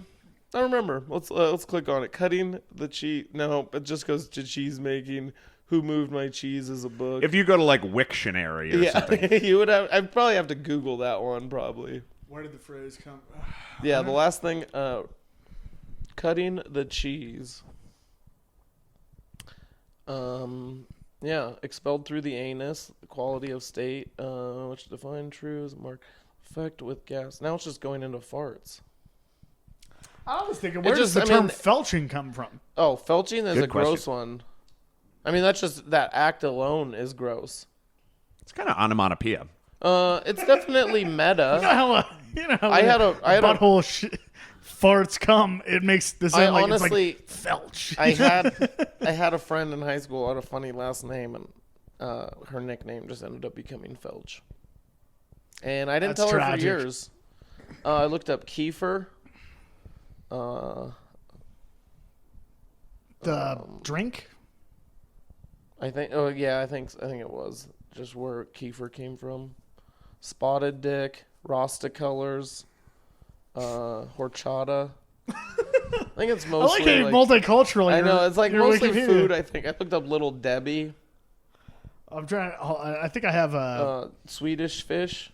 I don't remember. Let's click on it. Cutting the cheese. No, it just goes to cheese making. Who Moved My Cheese is a book.
If you go to Wiktionary or something.
You would have. I'd probably have to Google that one probably.
Where did the phrase come?
Yeah, the last thing. Cutting the cheese. Yeah, expelled through the anus, quality of state, which defined true as mark effect with gas. Now it's just going into farts.
I was thinking, where does the term felching come from?
Oh, felching is
Good
a gross
question.
one. I mean, that's just, that act alone is gross.
It's kind of onomatopoeia.
It's definitely meta.
I had a butthole farts come. It makes this sound like
honestly,
it's like felch.
I had a friend in high school who had a funny last name, and her nickname just ended up becoming Felch. And I didn't tell her for years. I looked up Kiefer.
The drink.
I think. Oh yeah, I think it was just where Kiefer came from. Spotted dick, Rasta colors, horchata. I think it's mostly.
I like multicultural.
I know it's like mostly food. I think I looked up Little Debbie.
I'm trying. I think I have
Swedish fish.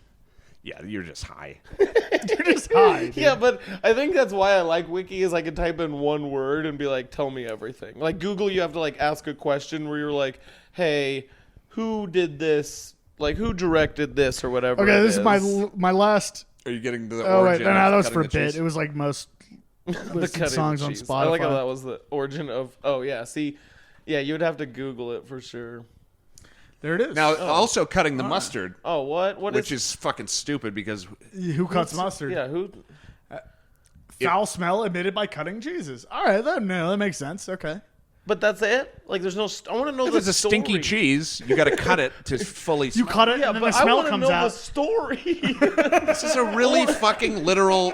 Yeah, you're just high.
You're just high. Dude.
Yeah, but I think that's why I like Wiki is I can type in one word and be like, tell me everything. Like Google, you have to like ask a question where you're like, hey, who did this? Like who directed this or whatever.
Okay, this is my last.
Are you getting to the
Oh
origin?
wait, no, that was
of
for a
cutting the
bit.
cheese?
It was like most
the
songs on
cheese.
Spotify.
I like how that was the origin of. Oh yeah, see, yeah, you would have to Google it for sure.
There it is.
Now, also cutting the mustard.
Oh, what?
Which is fucking stupid because
who cuts mustard?
Yeah, who?
Foul smell emitted by cutting cheeses. All right, that makes sense. Okay.
But that's it. Like, there's no. I want to know
if
the
it's a
story.
stinky cheese, you got to cut it to fully.
You cut it,
Yeah,
and then
but
the smell
I
comes
know
out.
the story.
This is a really fucking literal.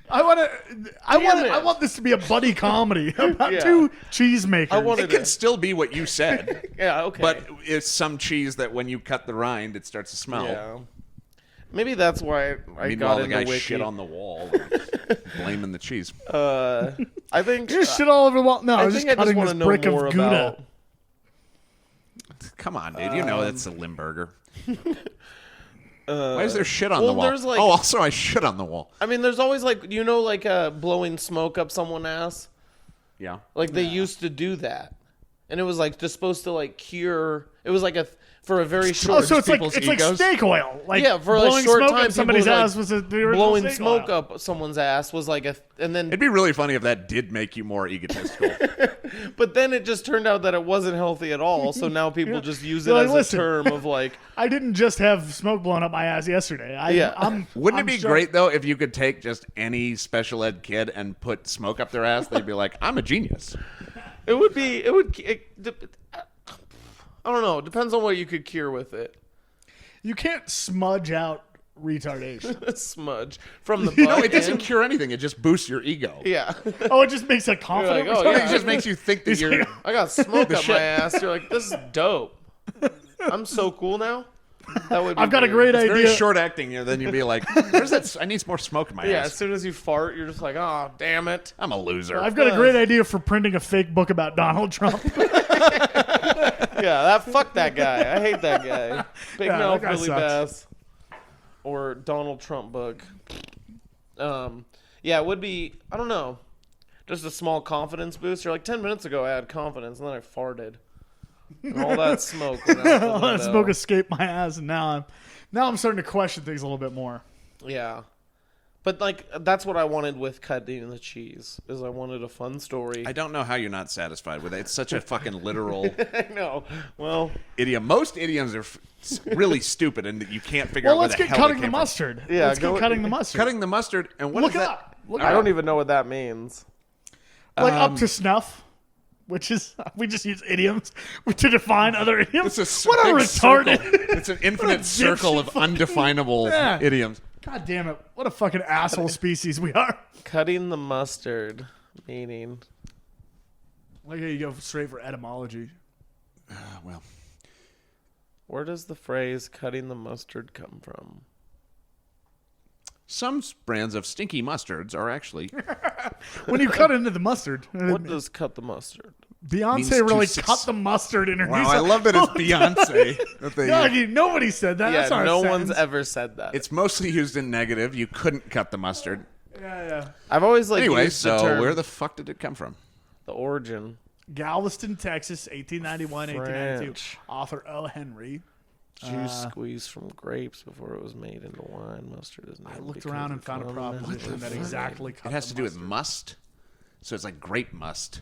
I want this to be a buddy comedy about two cheese makers.
It can still be what you said.
Yeah, okay.
But it's some cheese that when you cut the rind, it starts to smell.
Yeah. Maybe that's why I
Meanwhile,
got
the
into
guy
Wiki.
shit on the wall, blaming the cheese.
I think
You just shit all over the wall. No, I was
think
just
I just
cutting
want
this
to know
brick
more
of Gouda.
about.
Come on, dude. You know that's a Limburger. Why is there shit on the wall?
There's like,
also I shit on the wall.
I mean, there's always like blowing smoke up someone's ass.
Yeah.
Like they used to do that, and it was like just supposed to like cure. It was like for a very short.
Oh, so it's like
egos.
steak oil. Like
yeah, for
blowing
a short
smoke
time,
up somebody's
people,
ass
like,
was the original
blowing
steak
smoke
oil.
up someone's ass was like and then.
It'd be really funny if that did make you more egotistical.
But then it just turned out that it wasn't healthy at all. So now people just use it
You're
as
like, listen,
a term of like.
I didn't just have smoke blown up my ass yesterday.
Wouldn't it be great though if you could take just any special ed kid and put smoke up their ass? They'd be like, "I'm a genius."
It would be. I don't know. It depends on what you could cure with it.
You can't smudge out retardation.
Smudge from the butt.
No, it doesn't cure anything. It just boosts your ego.
Yeah.
Oh, it just makes it confident.
You're like, oh,
It
yeah.
just makes you think that you're.
I got smoke up my ass. You're like, this is dope. I'm so cool now. That would. Be
I've got a
weird.
great
It's
idea.
very short acting. Then you'd be like, "Where's that? I need more smoke in my
Yeah.
ass.
As soon as you fart, you're just like, oh, damn it.
I'm a loser."
I've got a great idea for printing a fake book about Donald Trump.
Yeah. Fuck that guy. I hate that guy. Big
Yeah,
mouth
that guy
Billy
sucks.
Bass. Or Donald Trump book. Yeah, it would be. I don't know. Just a small confidence boost. You're like 10 minutes ago I had confidence and then I farted. And all that smoke. Went out the
All that
window.
smoke escaped my ass, and now I'm starting to question things a little bit more.
Yeah. But like that's what I wanted with cutting the cheese. Is I wanted a fun story.
I don't know how you're not satisfied with it. It's such a fucking literal
I know. Well,
idiom. Most idioms are really stupid, and you can't figure out where
let's
the
get
hell
cutting
they
the
came from.
mustard.
Yeah,
let's get cutting the mustard.
Cutting the mustard, and what
Look
is
it
that?
up. Look it
I
up.
don't even know what that means.
Like up to snuff, which is we just use idioms to define other idioms.
It's a
what a
big
retarded!
circle. It's an infinite circle of undefinable
Yeah.
idioms.
God damn it! What a fucking asshole species we are.
Cutting the mustard meaning.
Like how you go straight for etymology.
Well,
Where does the phrase "cutting the mustard" come from?
some brands of stinky mustards are actually
When you cut into the mustard,
What does "cut the mustard"?
means
Beyonce
to
really
suc-
cut the mustard in her.
Wow, I love that it's Beyonce. That they,
No, nobody said that.
Yeah,
That's not
no
a
one's
sentence.
ever said that.
it's mostly used in negative. You couldn't cut the mustard.
Yeah.
I've always
Anyway,
used
so
the term,
where the fuck did it come from?
the origin.
Galveston, Texas, 1891, 1892.
French.
Author O. Henry.
Juice squeezed from grapes before it was made into wine. Mustard is
I looked around and found a proposition that exactly cut
It has to do with
mustard.
must. So it's like grape must.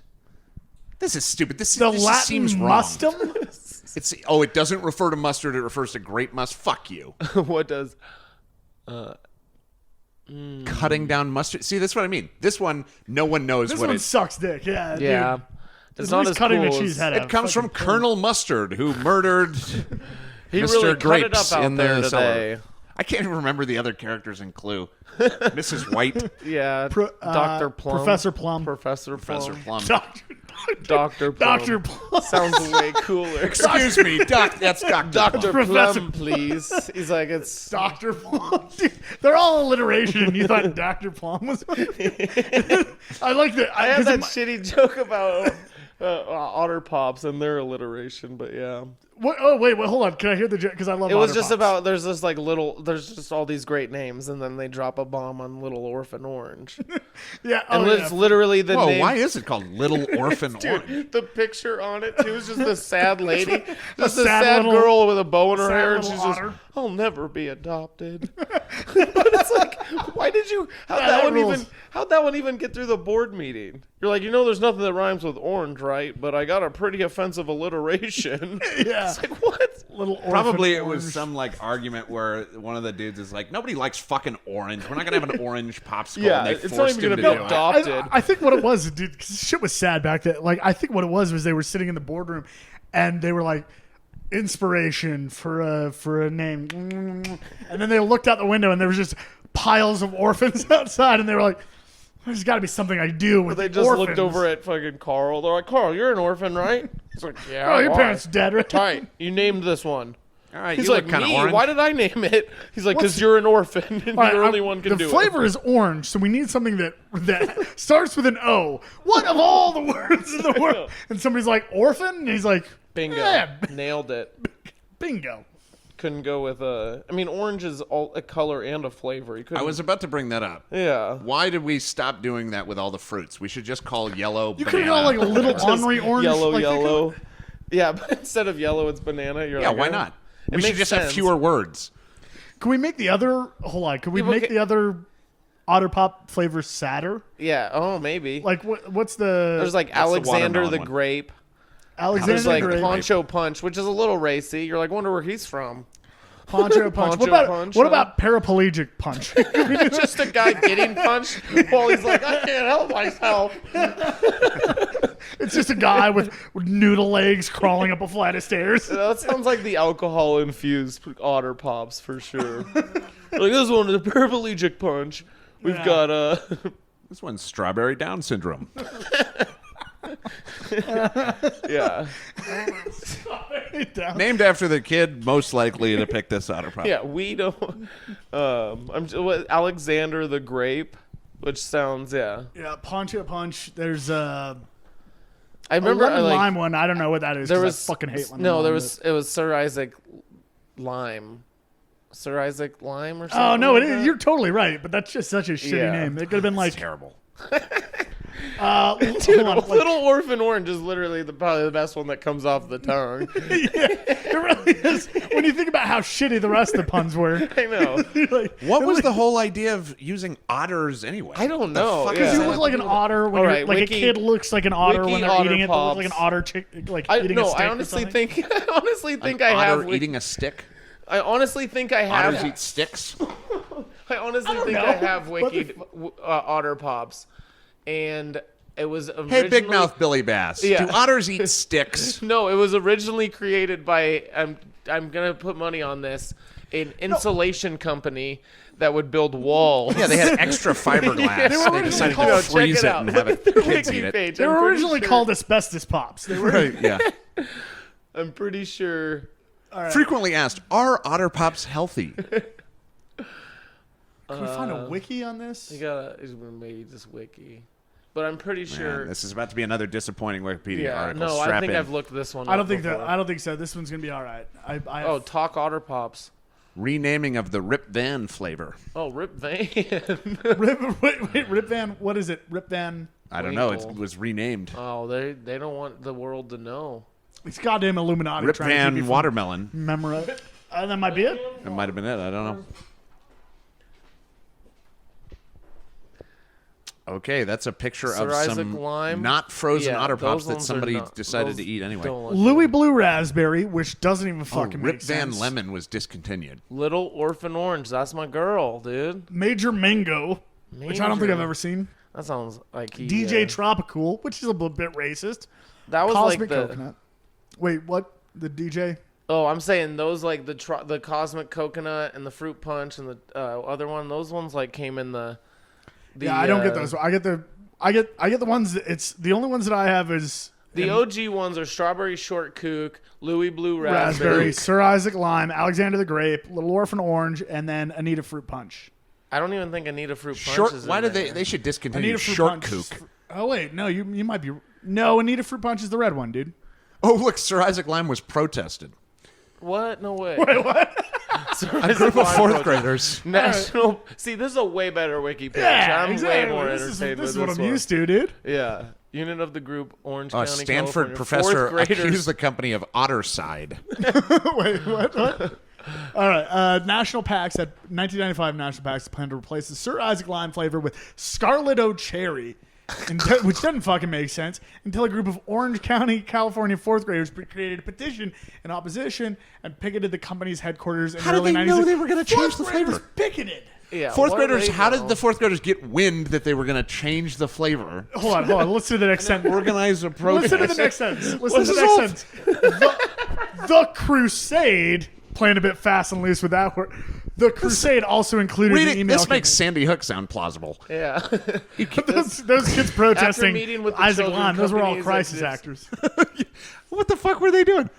This is stupid. This
The
just
Latin
seems wrong.
mustum?
It doesn't refer to mustard. It refers to grape must. Fuck you.
What does?
Cutting down mustard. See, that's what I mean. This one, no one knows
This
what
one
it.
sucks dick. Yeah.
Yeah.
Dude.
It's
At
not
least
as
cutting
cool
the cheese
as-
had
It comes from
fucking
Colonel Mustard, who murdered
He
Mr.
really cut it
Grapes
up out
in
there
the
today.
cellar. I can't even remember the other characters in Clue. Mrs. White,
Yeah. Dr. Plum.
Professor Plum.
Professor Plum.
Professor Plum.
Dr. Plum.
Dr. Plum.
Sounds way cooler.
Excuse me, Doc. That's Doctor.
Dr.
Professor
Plum, please. He's like, it's...
Dr. Plum. Dude, they're all alliteration, and you thought Dr. Plum was. I like that.
I had that shitty joke about Otter Pops and their alliteration, but yeah.
What? Oh wait, hold on. Can I hear the joke? Because I love.
It was
Otter
just
Pops.
about, there's just all these great names, and then they drop a bomb on Little Orphan Orange.
Yeah.
And
Oh,
it's
yeah.
literally the
Whoa,
name.
why is it called Little Orphan Orange?
Dude, the picture on it too is just this sad lady, just a
sad
sad
little-
girl with a bow in her
sad
hair, and
little
she's just,
otter.
"I'll never be adopted." But it's like, why did you?
that rules.
How'd that one even get through the board meeting? You're like, there's nothing that rhymes with orange, right? But I got a pretty offensive alliteration.
Yeah.
It's like, what?
Little Orphan
Probably it
Orange.
was some like argument where one of the dudes is like, nobody likes fucking orange. We're not gonna have an orange popsicle.
Yeah,
and they
it's not
forced
even
him
gonna
to
be
do it.
adopted.
I think what it was, dude, 'cause shit was sad back then. Like, I think what it was they were sitting in the boardroom, and they were like, inspiration for a name, and then they looked out the window, and there was just piles of orphans outside, and they were like, there's got to be something I do with
They
the
just
orphans.
looked over at fucking Carl. They're like, "Carl, you're an orphan, right?" He's like, "Yeah."
Oh, your
why?"
parents dead, right?
Right. You named this one.
All right,
He's
you
like,
look kind of
"Me?
orange.
Why did I name it?" He's like, "Because you're an orphan, and
All right,
you're the only one can
the
do
flavor
it."
is orange, so we need something that starts with an O. What of all the words in the world? And somebody's like, orphan? And he's like,
Bingo.
yeah,
Nailed it.
bingo.
Couldn't go with a. I mean, orange is all a color and a flavor. You couldn't.
I was about to bring that up.
Yeah.
Why did we stop doing that with all the fruits? We should just call yellow
You could
banana.
have like a little ornery orange.
Yellow,
like,
yellow. Yeah, but instead of yellow, it's banana. You're
Yeah,
like,
why
oh.
not?
It
We should
makes
just
sense.
have fewer words.
Can we make the other? Hold on. Can we
Yeah, but
make
okay.
the other Otter Pop flavor sadder?
Yeah. Oh, maybe.
Like what's the?
There's like
the
Alexander
watermelon
the
one?
Grape.
Alexander
There's like
Grape.
Poncho Punch, which is a little racy. You're like, wonder where he's from.
Poncho Punch.
Poncho Punch,
What about paraplegic punch?
Just a guy getting punched while he's like, I can't help myself.
It's just a guy with noodle legs crawling up a flight of stairs.
That sounds like the alcohol-infused Otter Pops for sure. Like, this one is a paraplegic punch. We've
Yeah.
got
This one's strawberry Down syndrome.
yeah.
Named after the kid most likely to pick this Otter Pop.
Yeah, we don't. Alexander the Grape, which sounds
Yeah, Poncho Punch. There's
I
a
remember
lemon
like,
lime one. I don't know what that is.
there
'cause
was
I fucking hate lemon
no,
lime.
there was it was Sir Isaac Lime, Sir Isaac Lime or something.
Oh no,
like
it is.
that?
You're totally right, but that's just such a shitty
Yeah.
name. It could have been like
Terrible.
Dude,
hold on, like-
Little Orphan Orange is literally probably the best one that comes off the tongue.
it really is. When you think about how shitty the rest of the puns were.
I know.
Like,
What was the whole idea of using otters anyway?
I don't know.
fuck
Because
is
you
that?
look like an otter when
All
you're,
right,
like
Wiki-
a kid looks like an otter
Wiki
when they're
Otter
eating it. They look like an
Pops.
otter like eating a steak.
I
or
honestly
something.
think
An
I have.
otter eating a stick?
I honestly think I have.
Otters eat sticks?
I honestly
don't
think
know.
I have
What the
wikied Otter Pops, and it was originally,
Hey, Big Mouth Billy Bass.
Yeah.
Do otters eat sticks?
No, it was originally created by I'm gonna put money on this, an insulation company that would build walls.
Yeah, they had extra fiberglass.
They were
They decided
originally
to
called-
freeze
check
it
it
and
out.
have
Look
it
at their
kids
wiki
eat it.
page.
They
I'm
were
pretty
originally
sure-
called asbestos pops. They were
Right, yeah.
I'm pretty sure.
Frequently asked, are Otter Pops healthy?
Can we find a wiki on this?
You gotta maybe just wiki, but I'm pretty sure.
Man, this is about to be another disappointing Wikipedia
Yeah,
article.
no, I
Strap
think
in.
I've looked this one.
I don't
up
think
before.
that. I don't think so. This one's gonna be all right.
Oh, talk Otter Pops.
Renaming of the Rip Van flavor.
Oh, Rip Van.
Rip Van. What is it? Rip Van.
I don't know. It was renamed.
Oh, they don't want the world to know.
It's goddamn Illuminati.
Rip Van Watermelon.
Memorize it. That might be it.
It might have been it. I don't know. Okay, that's a picture of some
lime.
not frozen Otter Pops that somebody decided to eat anyway.
Louis Blue Raspberry, which doesn't even fucking make sense.
Rip Van Lemon was discontinued.
Little Orphan Orange. That's my girl, dude.
Major Mango, which I don't think I've ever seen.
That sounds like
DJ Tropicool, which is a little bit racist.
That was
Cosmic
like the
Coconut. Wait, what? The DJ?
Oh, I'm saying those like the Cosmic Coconut and the Fruit Punch and the other one. Those ones like came in the
yeah, I don't get those. I get the ones. It's the only ones that I have is
the OG ones are Strawberry Shortcake, Louis Blue Raspberry,
Sir Isaac Lime, Alexander the Grape, Little Orphan Orange, and then Anita Fruit Punch.
I don't even think Anita Fruit Punch is
why
in
did
there.
they should discontinue
Anita Fruit
Shortcake?
Oh wait, no, you might be no. Anita Fruit Punch is the red one, dude.
Oh look, Sir Isaac Lime was protested.
What? No way.
Wait, what?
A group of fourth graders.
National. See, this is a way better wiki page.
Yeah,
I'm
exactly.
way more
This
entertained
is
with
what
this
I'm
one.
used to, dude.
Yeah. Unit of the group, Orange County,
Stanford
California.
professor
Fourth graders.
accused the company of Otterside.
Wait, what? All right. National Packs at 1995. National Packs plan to replace the Sir Isaac Lime flavor with Scarlet O Cherry, which doesn't fucking make sense. Until a group of Orange County, California fourth graders created a petition in opposition and picketed the company's headquarters. In
How
the
did
early
they
90s.
know they were going to change the
Fourth graders
flavor?
picketed.
Yeah,
Fourth
what do
graders,
they
how
know?
did the fourth graders get wind that they were going to change the flavor?
Hold on. Let's do the next sentence.
Organize a protest.
Listen to the next sentence. Listen to the next sentence. The Crusade, playing a bit fast and loose with that word. The Crusade also included an email.
This makes Sandy Hook sound plausible.
Yeah.
those kids protesting
meeting with the
Isaac
children
Lime. Those were all
companies
crisis
that
actors.
What the fuck were they doing?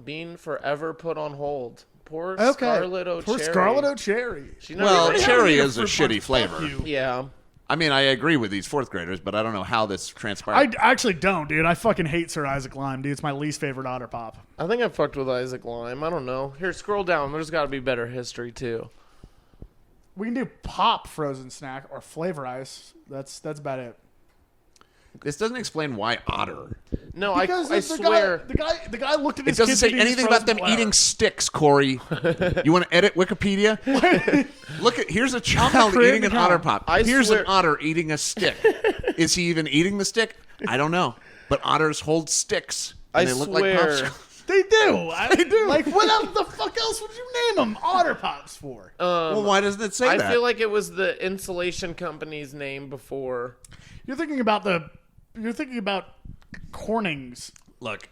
Being forever put on hold. Poor
Okay.
Scarlet O
Poor
Cherry.
Scarlet O Cherry.
She never
Well,
really-
cherry is a
Fruit Punch,
shitty
fuck
flavor.
you.
Yeah.
I mean, I agree with these fourth graders, but I don't know how this transpired.
I actually don't, dude. I fucking hate Sir Isaac Lime, dude. It's my least favorite Otter Pop.
I think I fucked with Isaac Lime. I don't know. Here, scroll down. There's got to be better history, too.
We can do pop frozen snack or flavor ice. That's about it.
This doesn't explain why otter.
No,
Because
I swear.
the guy looked at
It
his
doesn't
kids
say
eating
anything about them
frozen
eating
flour.
sticks, Corey. You want to edit Wikipedia? Look at here's a child
creative
eating an
account.
otter pop.
I
Here's
swear-
an otter eating a stick. Is he even eating the stick? I don't know. But otters hold sticks. And
I
they look
swear.
like popsicles.
They do. They do. Like, what else, the fuck else would you name them Otter Pops for?
Well, why doesn't it say
I
that?
feel like it was the insulation company's name before.
You're thinking about Corning's.
Look,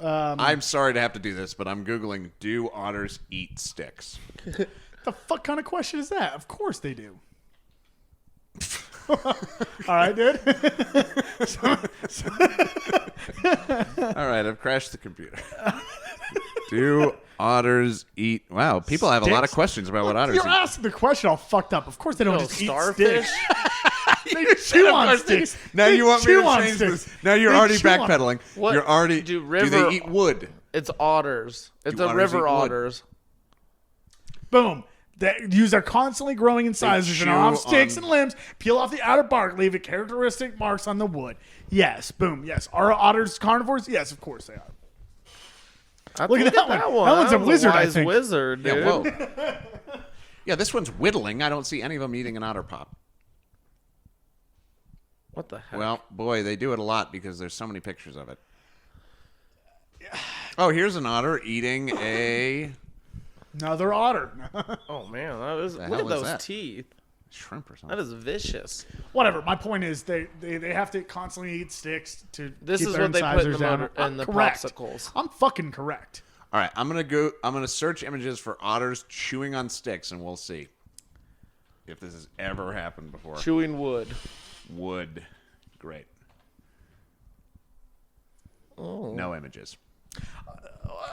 I'm sorry to have to do this, but I'm Googling, do otters eat sticks?
The fuck kind of question is that? Of course they do. All right, dude.
All right, I've crashed the computer. Do otters eat... Wow, people have a lot of questions about what otters
You're
eat.
asking the question all fucked up. Of course they don't
No,
just
starfish?
eat sticks. They chew on sticks.
Now
They
you want me
chew
to
on
change
sticks.
this? Now you're
They
already
chew on-
backpedaling.
What
You're already...
do
Do
river-
they eat wood?
It's otters. It's
Do
a
otters
river
eat wood?
otters.
Boom. These are constantly growing in sizes and
chew
off sticks
on-
and limbs, peel off the outer bark, leaving characteristic marks on the wood. Yes, boom, yes. Are otters carnivores? Yes, of course they are. Look at that one. That one's a
was
wizard, I
wise
think.
wizard, dude.
Yeah, whoa. Yeah, this one's whittling. I don't see any of them eating an otter pop.
What the heck?
Well, boy, they do it a lot because there's so many pictures of it. Oh, here's an otter eating a
Another otter.
Oh man, that is,
The
look
hell
at
is
those
that?
teeth.
shrimp or something.
That is vicious.
Whatever. My point is they have to constantly eat sticks to
This
keep
is
their
what they put in
incisors
the
down.
motor,
I'm
in the
correct.
popsicles.
I'm fucking correct.
All right, I'm gonna search images for otters chewing on sticks, and we'll see if this has ever happened before.
Chewing wood.
Wood, great.
Oh.
No images.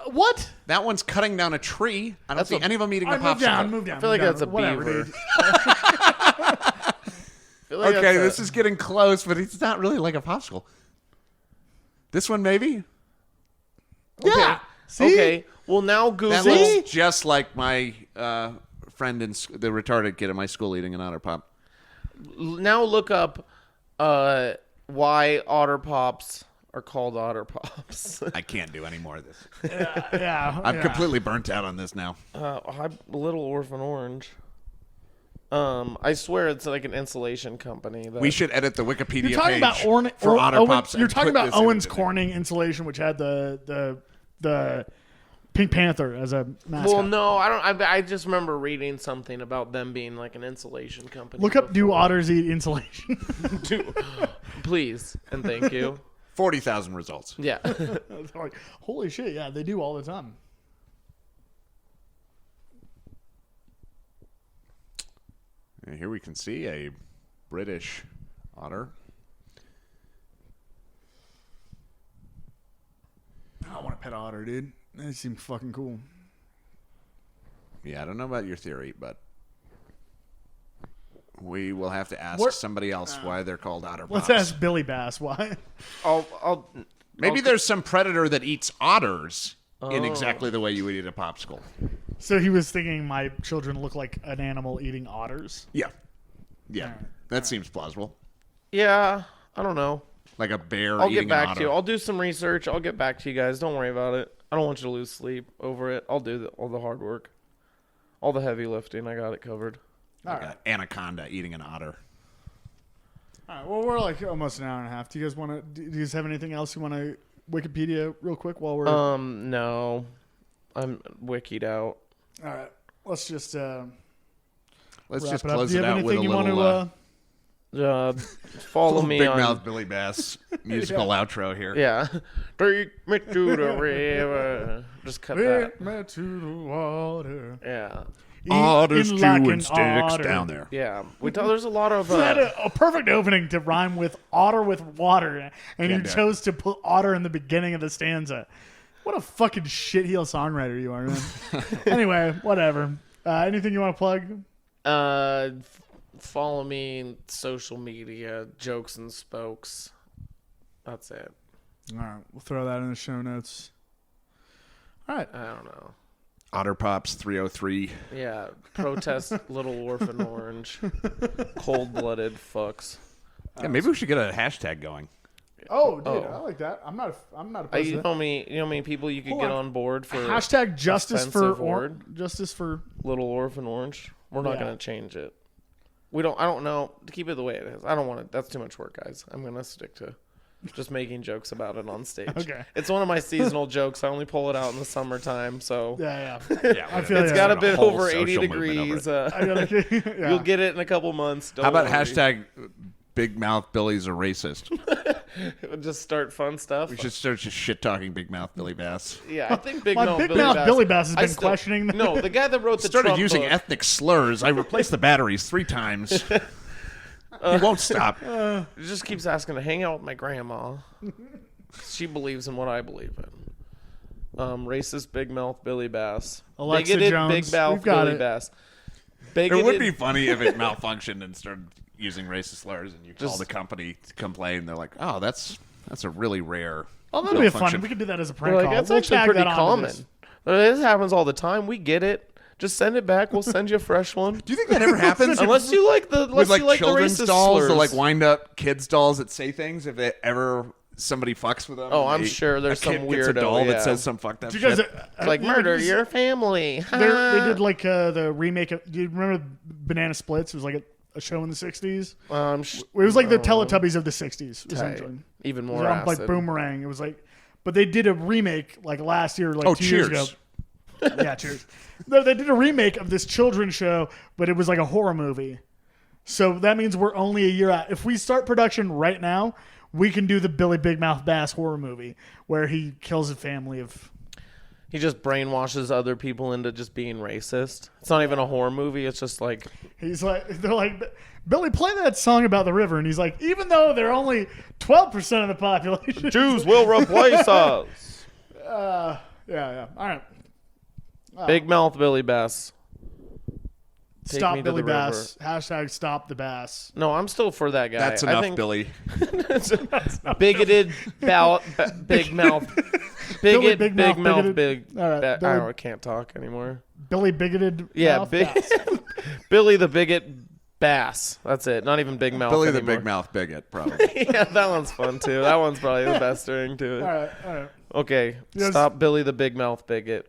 What?
That one's cutting down a tree. I don't
That's
see
a-
any of them eating a
Move
popsicle.
down, move down.
I feel like
move
that's a
down. Whatever,
beaver.
dude.
I feel like
Okay,
that's
this is getting close, but it's not really like a popsicle. This one, maybe?
Yeah. See?
Okay, Well, now Google.
That looks just like my friend in the retarded kid at my school eating an Otter Pop.
Now look up why Otter Pops are called Otter Pops.
I can't do any more of this.
Yeah.
I'm completely burnt out on this now.
Little Orphan Orange. I swear it's like an insulation company.
We should edit the Wikipedia
You're talking
page
about
for Otter Pops.
You're talking about Owens Corning insulation, which had the Pink Panther as a mascot.
Well, no, I don't. I just remember reading something about them being like an insulation company.
Look up, do otters eat insulation?
Please and thank you.
40,000 results.
Yeah.
Like, holy shit! Yeah, they do all the time.
And here we can see a British otter.
I want to pet an otter, dude. They seem fucking cool.
Yeah, I don't know about your theory, but we will have to ask somebody else why they're called Otter Pops.
Let's ask Billy Bass why.
Maybe there's some predator that eats otters in exactly the way you would eat a popsicle.
So he was thinking my children look like an animal eating otters.
Yeah. That seems plausible.
Yeah, I don't know.
Like a bear
I'll
eating
get back
an otter.
to you. I'll do some research. I'll get back to you guys. Don't worry about it. I don't want you to lose sleep over it. I'll do all the hard work. All the heavy lifting. I got it covered.
Like an anaconda eating an otter.
All right. Well, we're like almost an hour and a half. Do you guys want to? Do you guys have anything else you want to Wikipedia real quick while we're?
No, I'm wikied out.
All right. Let's just.
Let's
wrap
just
it up.
close
Do you
it
have
out with a
anything you
little
want to?
Follow me
big
on
mouth Billy Bass musical outro here.
Yeah. Take me to the river. Just cut that.
Take me to the water.
Yeah.
Otters
Eating like
chewing
an
sticks
otter.
down there.
Yeah. There's a lot of.
That had a perfect opening to rhyme with otter with water, and you chose to put otter in the beginning of the stanza. What a fucking shitheel songwriter you are, man. Anyway, whatever. Anything you want to plug?
Follow me in social media, Jokes and Spokes. That's it.
All right, we'll throw that in the show notes. All right.
I don't know.
Otter Pops 303.
Yeah, protest Little Orphan Orange. Cold-blooded fucks.
Yeah, maybe we should get a hashtag going.
Oh, dude, I like that. I'm not opposed to
You
that.
know how many people you could get on board for
hashtag justice for
offensive word?
Justice for
Little Orphan Orange? We're not going to change it. I don't know. To keep it the way it is. I don't want it. That's too much work, guys. I'm going to stick to just making jokes about it on stage.
Okay.
It's one of my seasonal jokes. I only pull it out in the summertime, so
yeah.
Yeah,
I feel
it's
like
got a
a
bit
whole
over 80
social movement over
degrees.
yeah.
You'll get it in a couple months. Don't
How about
worry.
hashtag Big Mouth Billy's a racist?
Just start fun stuff.
We should start just shit talking Big Mouth Billy Bass.
Yeah, I think Big
My
Mouth
Big
Billy
Mouth
Bass.
Billy Bass has
I
been
still-
questioning that.
No, the guy that wrote the
Started
Trump
using
book.
ethnic slurs. I replaced the batteries 3 times. He won't stop.
He just keeps asking to hang out with my grandma. She believes in what I believe in. Racist Big Mouth Billy Bass.
Alexa
Bigoted
Jones.
Big Mouth
We've got
Billy
it.
Bass.
It
Bigoted,
would be funny if it malfunctioned and started using racist slurs, and you call
Just-
the company to complain. They're like, "Oh, that's a really rare."
Oh, that'd be fun.
malfunction."
We could do that as a prank
like,
call.
that's
We'll
actually
tag
pretty
that onto
common.
this.
This happens all the time. We get it. Just send it back. We'll send you a fresh one.
Do you think that ever happens?
Unless you like the
with like
the
children's
racist
dolls
slurs.
or like wind up kids dolls that say things if they ever somebody fucks with them.
Oh,
and
I'm sure there's
a kid
some
gets a
weirdo,
doll
yeah.
that says some fucked up
Do you guys,
shit.
like murder your family.
They did like the remake of. Do you remember Banana Splits? It was like a show in the '60s. It was like the Teletubbies of the '60s, essentially.
Even
It
more
was on, like
acid.
Boomerang. It was like, but they did a remake like last year, like 2 years ago.
Cheers.
Yeah, cheers. No, they did a remake of this children's show, but it was like a horror movie. So that means we're only a year out. If we start production right now, we can do the Billy Big Mouth Bass horror movie where he kills a family of.
He just brainwashes other people into just being racist. It's not even a horror movie. It's just like
They're like, Billy, play that song about the river, and he's like, even though they're only 12% of the population,
Jews will replace us.
Yeah. All right.
Big Mouth Billy Bass. Take
Stop
me to
Billy
the
Bass. Hashtag stop the bass.
No, I'm still for that guy.
That's
I
enough,
think
Billy.
bigoted, big mouth. Bigot,
Big
big
Mouth,
mouth,
bigoted.
big.
All right,
I
Billy-
can't talk anymore.
Billy Bigoted.
Yeah,
Mouth
big.
Bass.
Billy the Bigot Bass. That's it. Not even Big Mouth.
Billy the
anymore.
Big Mouth Bigot, probably.
Yeah, that one's fun too. That one's probably the best ring to it.
All right.
Okay,
Yes.
stop Billy the Big Mouth Bigot.